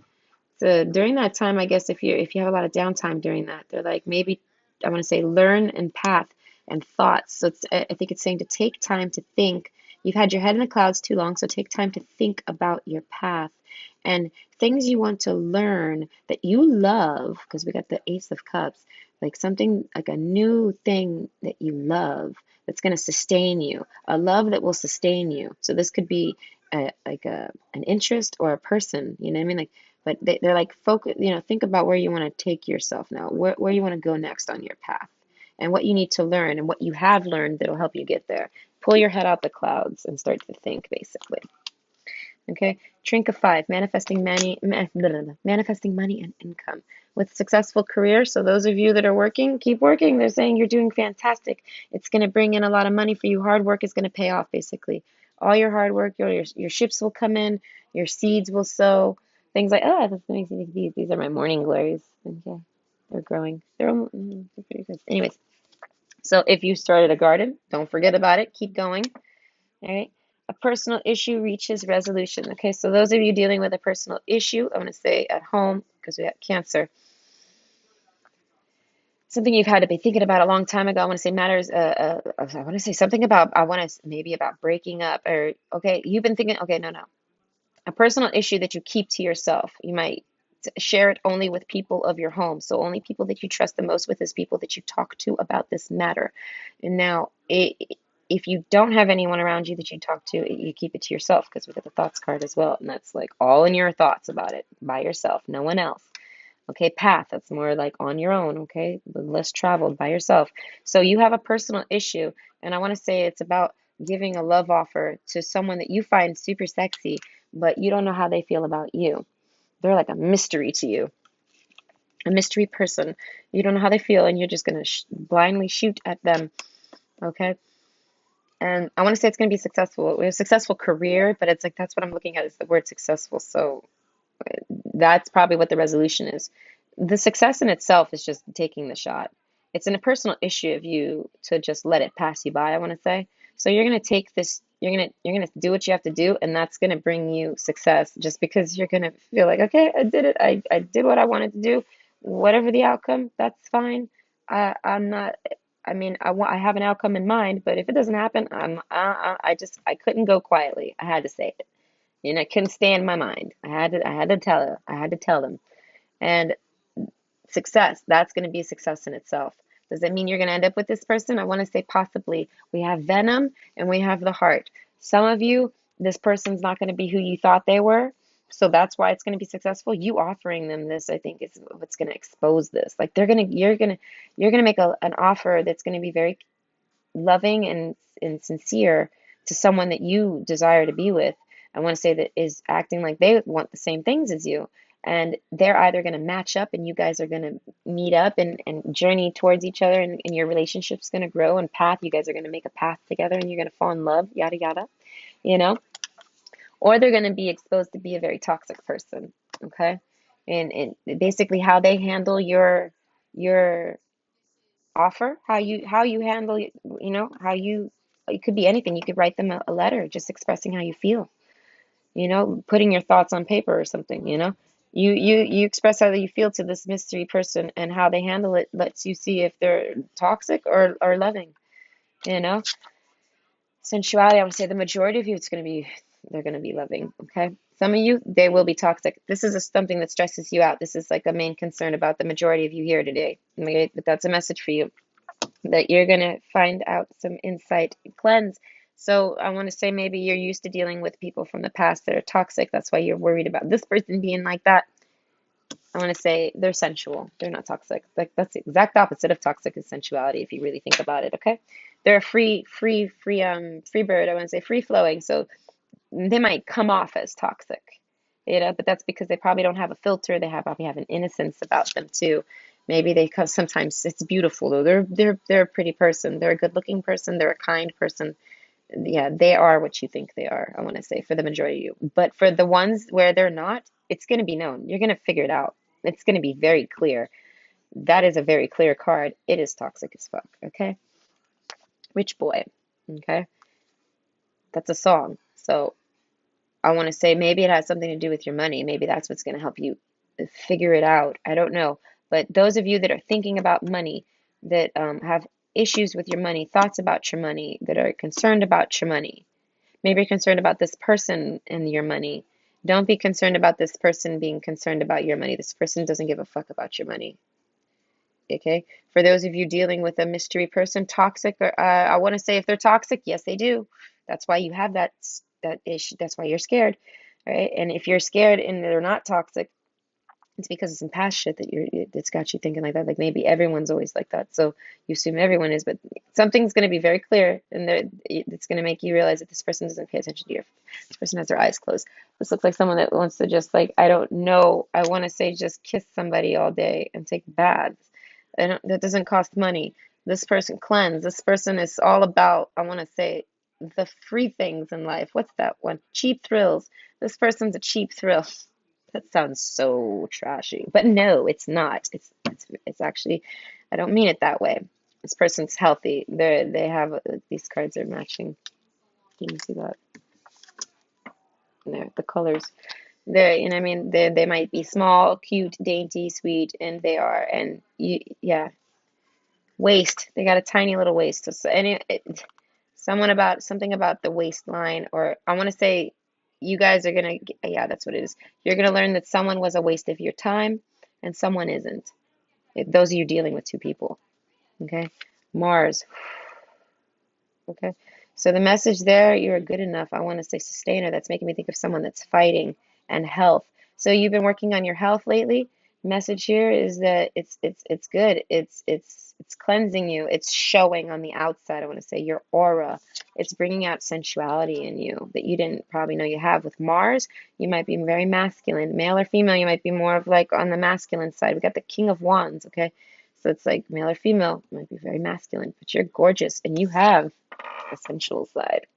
during that time, I guess if you have a lot of downtime during that, they're like maybe I want to say learn and path and thoughts. So I think it's saying to take time to think. You've had your head in the clouds too long, so take time to think about your path and things you want to learn that you love, because we got the Ace of Cups, like something like a new thing that you love that's going to sustain you, a love that will sustain you. So this could be an interest or a person, you know what I mean? Like, but they're like, focus, think about where you want to take yourself now, where you want to go next on your path, and what you need to learn and what you have learned that'll help you get there. Pull your head out the clouds and start to think, basically. Okay, Drink of Five, manifesting money and income with successful career. So those of you that are working, keep working. They're saying you're doing fantastic. It's going to bring in a lot of money for you. Hard work is going to pay off, basically. All your hard work, your ships will come in, your seeds will sow. Things like, oh, that's amazing. These are my morning glories. Okay, they're growing. They're pretty good. Anyways, so if you started a garden, don't forget about it. Keep going. All right. A personal issue reaches resolution. Okay, so those of you dealing with a personal issue, I'm going to say at home, because we have Cancer, something you've had to be thinking about a long time ago. I want to say matters. I want to say something about, I want to maybe about breaking up, or okay, you've been thinking, okay, no. A personal issue that you keep to yourself. You might share it only with people of your home. So only people that you trust the most with is people that you talk to about this matter. And now, if you don't have anyone around you that you talk to, you keep it to yourself, because we got the thoughts card as well. And that's like all in your thoughts about it by yourself, no one else. Okay, path, that's more like on your own, okay, less traveled by yourself. So you have a personal issue, and I want to say it's about giving a love offer to someone that you find super sexy, but you don't know how they feel about you. They're like a mystery to you, a mystery person. You don't know how they feel, and you're just going to blindly shoot at them, okay? And I want to say it's going to be successful. We have a successful career, but it's like that's what I'm looking at is the word successful. So that's probably what the resolution is. The success in itself is just taking the shot. It's in a personal issue of you to just let it pass you by, I want to say. So you're going to take this, you're going to do what you have to do, and that's going to bring you success just because you're going to feel like, okay, I did it. I did what I wanted to do. Whatever the outcome, that's fine. I'm not, I mean, I have an outcome in mind, but if it doesn't happen, I couldn't go quietly. I had to say it. I couldn't stay in my mind. I had to tell them. And success, that's going to be success in itself. Does that mean you're going to end up with this person? I want to say possibly. We have venom and we have the heart. Some of you, this person's not going to be who you thought they were. So that's why it's going to be successful. You offering them this, I think, is what's going to expose this. Like you're going to make an offer that's going to be very loving and sincere to someone that you desire to be with. I want to say that is acting like they want the same things as you. And they're either going to match up and you guys are going to meet up and journey towards each other, and your relationship's going to grow and path. You guys are going to make a path together and you're going to fall in love, yada, yada, you know? Or they're going to be exposed to be a very toxic person, okay? And basically how they handle your offer, how you handle how you it could be anything. You could write them a letter just expressing how you feel, putting your thoughts on paper or something. You express how you feel to this mystery person, and how they handle it lets you see if they're toxic or loving. you know Sensuality, I would say the majority of you, they're going to be loving. Okay, some of you, they will be toxic. This is something that stresses you out. This is like a main concern about the majority of you here today. Okay, but that's a message for you, that you're going to find out some insight and cleanse. So I want to say maybe you're used to dealing with people from the past that are toxic. That's why you're worried about this person being like that. I want to say they're sensual. They're not toxic. Like that's the exact opposite of toxic is sensuality if you really think about it, okay? they're a free bird. I want to say free flowing. So they might come off as toxic, but that's because they probably don't have a filter. They probably have an innocence about them too. Maybe they, cause sometimes it's beautiful though. They're a pretty person. They're a good looking person. They're a kind person. Yeah, they are what you think they are, I want to say, for the majority of you. But for the ones where they're not, it's going to be known. You're going to figure it out. It's going to be very clear. That is a very clear card. It is toxic as fuck, okay? Rich boy, okay? That's a song. So I want to say maybe it has something to do with your money. Maybe that's what's going to help you figure it out. I don't know. But those of you that are thinking about money, that have issues with your money, thoughts about your money, that are concerned about your money, maybe you're concerned about this person and your money. Don't be concerned about this person being concerned about your money. This person doesn't give a fuck about your money. Okay? For those of you dealing with a mystery person, toxic, or I want to say if they're toxic, yes, they do. That's why you have that issue. That's why you're scared, right? And if you're scared and they're not toxic, it's because of some past shit that's got you thinking like that. Like maybe everyone's always like that, so you assume everyone is. But something's going to be very clear, and it's going to make you realize that this person doesn't pay attention to you. This person has their eyes closed. This looks like someone that wants to just like, I don't know. I want to say just kiss somebody all day and take baths. And that doesn't cost money. This person cleanse. This person is all about, I want to say, the free things in life. What's that one? Cheap thrills. This person's a cheap thrill. That sounds so trashy, but no, it's not. It's actually, I don't mean it that way. This person's healthy. They have these cards are matching. Can you see that? There, the colors. I mean, they might be small, cute, dainty, sweet, and they are. And yeah, waist. They got a tiny little waist. So someone about something about the waistline, or I want to say, you guys are gonna. Yeah, that's what it is. You're gonna learn that someone was a waste of your time, and someone isn't. Those of you dealing with two people. Okay, Mars. Okay, so the message there, you're good enough. I want to say sustainer. That's making me think of someone that's fighting, and health. So you've been working on your health lately. Message here is that it's good. It's cleansing you. It's showing on the outside. I want to say your aura. It's bringing out sensuality in you that you didn't probably know you have. With Mars, you might be very masculine, male or female. You might be more of like on the masculine side. We got the King of Wands. Okay, so it's like male or female. You might be very masculine, but you're gorgeous, and you have the sensual side.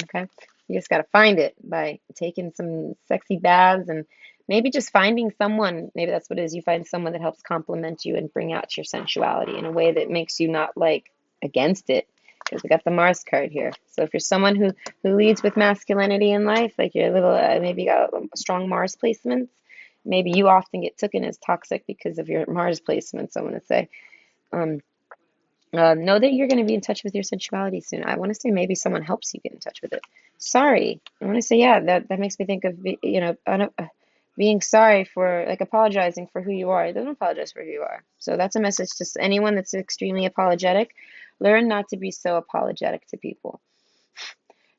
Okay. You just got to find it by taking some sexy baths and maybe just finding someone. Maybe that's what it is. You find someone that helps complement you and bring out your sensuality in a way that makes you not like against it. Because we got the Mars card here. So if you're someone who leads with masculinity in life, like you're a little, maybe you got strong Mars placements, maybe you often get taken as toxic because of your Mars placements, I want to say. Um, know that you're going to be in touch with your sensuality soon. I want to say maybe someone helps you get in touch with it. Sorry. I want to say, yeah, that makes me think of, being sorry for, like, apologizing for who you are. Don't apologize for who you are. So that's a message to anyone that's extremely apologetic. Learn not to be so apologetic to people.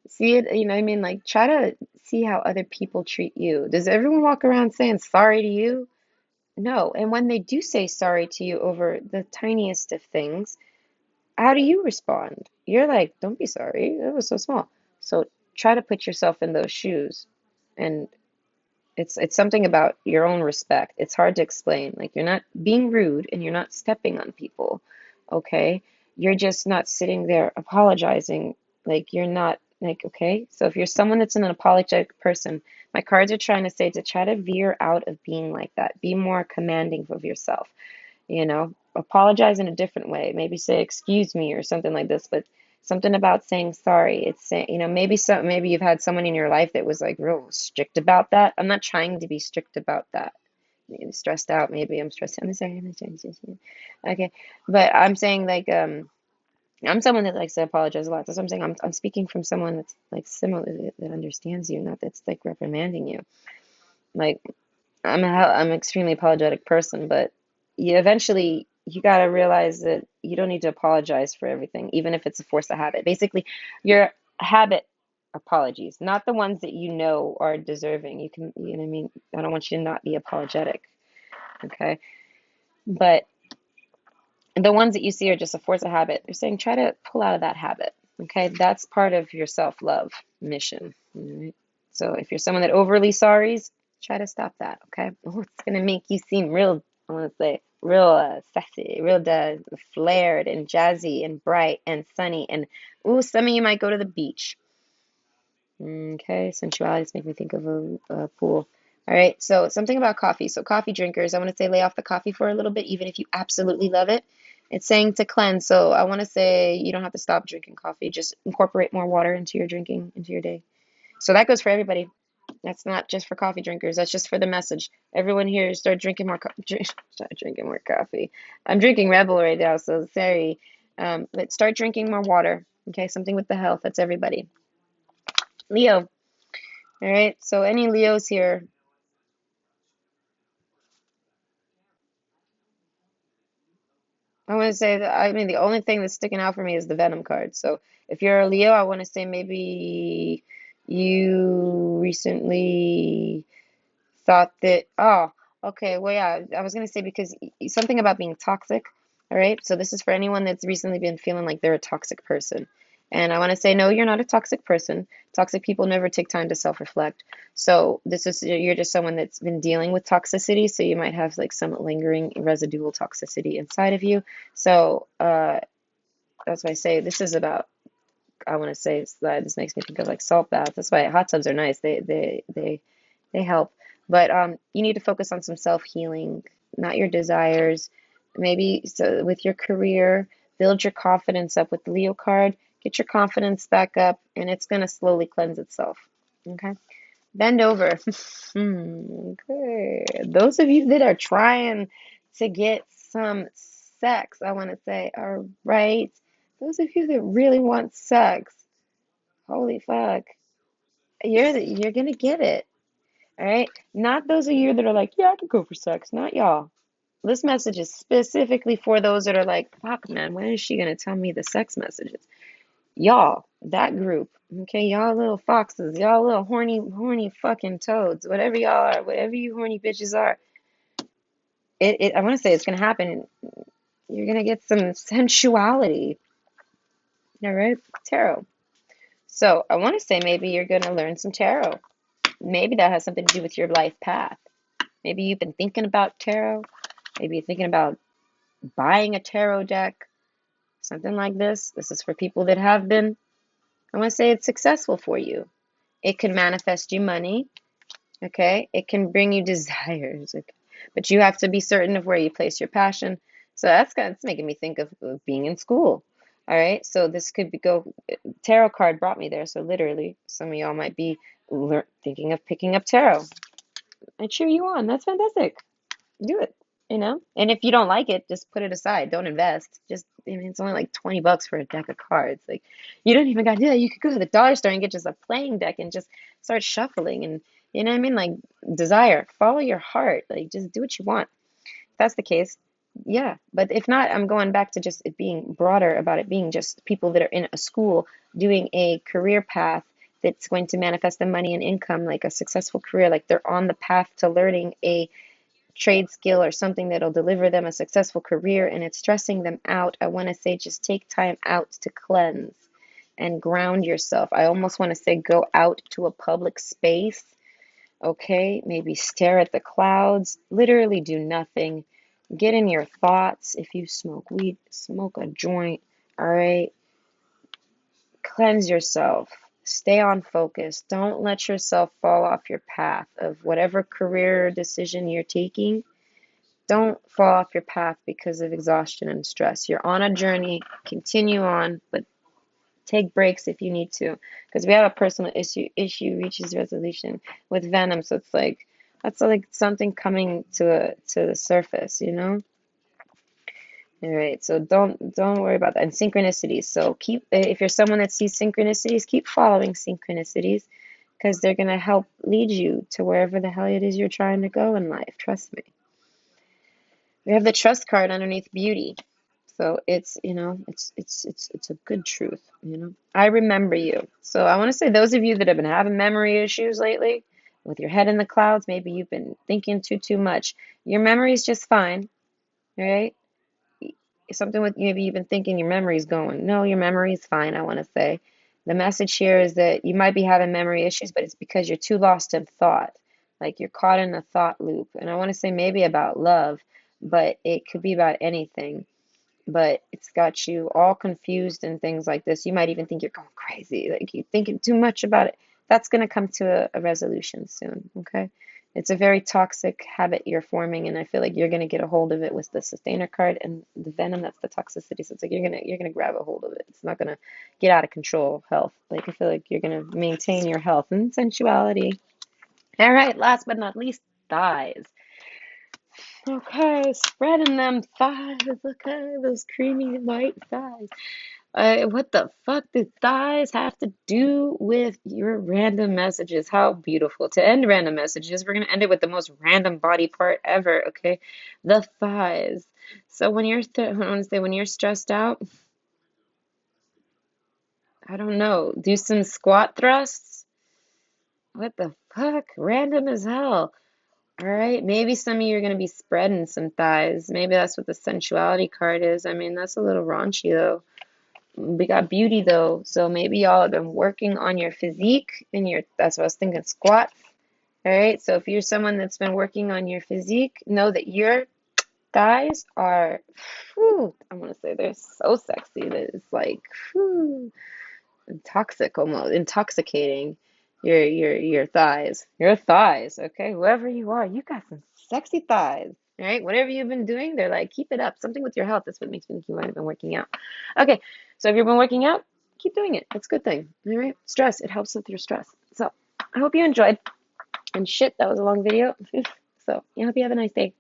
See it, you know what I mean? Like, try to see how other people treat you. Does everyone walk around saying sorry to you? No. And when they do say sorry to you over the tiniest of things, how do you respond? You're like, don't be sorry. It was so small. So try to put yourself in those shoes. And it's something about your own respect. It's hard to explain. Like you're not being rude and you're not stepping on people. Okay? You're just not sitting there apologizing. Like you're not like, okay? So if you're someone that's an apologetic person, my cards are trying to say to try to veer out of being like that. Be more commanding of yourself. Apologize in a different way. Maybe say excuse me or something like this, but something about saying sorry. It's saying, maybe you've had someone in your life that was like real strict about that. I'm not trying to be strict about that. Maybe stressed out, maybe I'm stressed. I'm sorry, I'm sorry. Okay. But I'm saying like I'm someone that likes to apologize a lot. That's what I'm saying. I'm speaking from someone that's like similar that understands you, not that's like reprimanding you. Like I'm an extremely apologetic person, but you got to realize that you don't need to apologize for everything, even if it's a force of habit. Basically, your habit apologies, not the ones that you know are deserving. You know what I mean? I don't want you to not be apologetic, okay? But And the ones that you see are just a force of habit. They're saying try to pull out of that habit. Okay, that's part of your self-love mission. All right? So if you're someone that overly sorries, try to stop that. Okay, oh, it's gonna make you seem real. I want to say real sexy, real flared and jazzy and bright and sunny. And ooh, some of you might go to the beach. Okay, sensualities make me think of a pool. All right, so something about coffee. So coffee drinkers, I want to say lay off the coffee for a little bit, even if you absolutely love it. It's saying to cleanse. So I want to say you don't have to stop drinking coffee. Just incorporate more water into your drinking, into your day. So that goes for everybody. That's not just for coffee drinkers. That's just for the message. Everyone here, start drinking more. Start drinking more coffee. I'm drinking Rebel right now, so sorry. But start drinking more water. Okay, something with the health. That's everybody. Leo. All right, so any Leos here, I want to say that, I mean, the only thing that's sticking out for me is the Venom card. So if you're a Leo, I want to say maybe you recently thought that, oh, okay, well, yeah, I was going to say because something about being toxic, all right? So this is for anyone that's recently been feeling like they're a toxic person. And I want to say, no, you're not a toxic person. Toxic people never take time to self-reflect. So this is, you're just someone that's been dealing with toxicity, so you might have like some lingering residual toxicity inside of you. So that's why I say this is about, I want to say that this makes me think of like salt baths. That's why hot tubs are nice. They help. But you need to focus on some self-healing, not your desires. Maybe so with your career, build your confidence up with the Leo card. Get your confidence back up, and it's going to slowly cleanse itself. Okay? Bend over. Okay. Those of you that are trying to get some sex, I want to say, all right. Those of you that really want sex, holy fuck, you're gonna get it. All right. Not those of you that are like, yeah, I can go for sex. Not y'all. This message is specifically for those that are like, fuck, man, when is she gonna tell me the sex messages? Y'all, that group. Okay, y'all little foxes, y'all little horny fucking toads, whatever y'all are, whatever you horny bitches are. I want to say it's gonna happen. You're gonna get some sensuality. All right, tarot. So I want to say maybe you're gonna learn some tarot. Maybe that has something to do with your life path. Maybe you've been thinking about tarot. Maybe you're thinking about buying a tarot deck, something like this. This is for people that have been. I want to say it's successful for you. It can manifest you money, okay? It can bring you desires, okay? But you have to be certain of where you place your passion. So it's making me think of being in school. All right, so this could be tarot card brought me there. So literally, some of y'all might be thinking of picking up tarot. I cheer you on. That's fantastic. Do it, you know? And if you don't like it, just put it aside. Don't invest. Just, I mean, it's only like 20 bucks for a deck of cards. Like, you don't even got to do that. You could go to the dollar store and get just a playing deck and just start shuffling. And, you know what I mean? Like, desire, follow your heart. Like, just do what you want. If that's the case, yeah. But if not, I'm going back to just it being broader about it being just people that are in a school doing a career path that's going to manifest the money and income, like a successful career. Like, they're on the path to learning a trade skill or something that'll deliver them a successful career and it's stressing them out. I want to say just take time out to cleanse and ground yourself. I almost want to say go out to a public space, okay? Maybe stare at the clouds, literally do nothing. Get in your thoughts. If you smoke weed, smoke a joint, all right? Cleanse yourself. Stay on focus. Don't let yourself fall off your path of whatever career decision you're taking. Don't fall off your path because of exhaustion and stress. You're on a journey, continue on, but take breaks if you need to. Because we have a personal issue reaches resolution with Venom, so it's like that's like something coming to the surface, you know? All right, so don't worry about that. And synchronicities. So keep if you're someone that sees synchronicities, keep following synchronicities because they're gonna help lead you to wherever the hell it is you're trying to go in life. Trust me. We have the trust card underneath beauty. So it's, you know, it's a good truth, you know. I remember you. So I want to say those of you that have been having memory issues lately, with your head in the clouds, maybe you've been thinking too much. Your memory is just fine, all right? something with maybe you've been thinking your memory's going. No, your memory's fine, I want to say. The message here is that you might be having memory issues, but it's because you're too lost in thought. Like you're caught in a thought loop. And I want to say maybe about love, but it could be about anything. But it's got you all confused and things like this. You might even think you're going crazy, like you're thinking too much about it. That's going to come to a resolution soon, okay? It's a very toxic habit you're forming, and I feel like you're going to get a hold of it with the sustainer card and the venom. That's the toxicity. So it's like you're gonna grab a hold of it. It's not going to get out of control. Health. Like I feel like you're going to maintain your health and sensuality. All right, last but not least, thighs. Okay, spreading them thighs. Okay, those creamy white thighs. What the fuck do thighs have to do with your random messages? How beautiful. To end random messages, we're going to end it with the most random body part ever, okay? The thighs. So when you're, I want to say, when you're stressed out, I don't know, do some squat thrusts. What the fuck? Random as hell. All right, maybe some of you are going to be spreading some thighs. Maybe that's what the sensuality card is. I mean, that's a little raunchy though. We got beauty though, so maybe y'all have been working on your physique and your, that's what I was thinking, squats. All right, so if you're someone that's been working on your physique, know that your thighs are, whew, I'm gonna say they're so sexy that it's like, whew, toxic, almost intoxicating. Your thighs, okay? Whoever you are, you got some sexy thighs. All right, whatever you've been doing, they're like, keep it up. Something with your health. That's what makes me think you might have been working out. Okay, so if you've been working out, keep doing it. It's a good thing. All right, stress, it helps with your stress. So I hope you enjoyed. And shit, that was a long video. So I hope you have a nice day.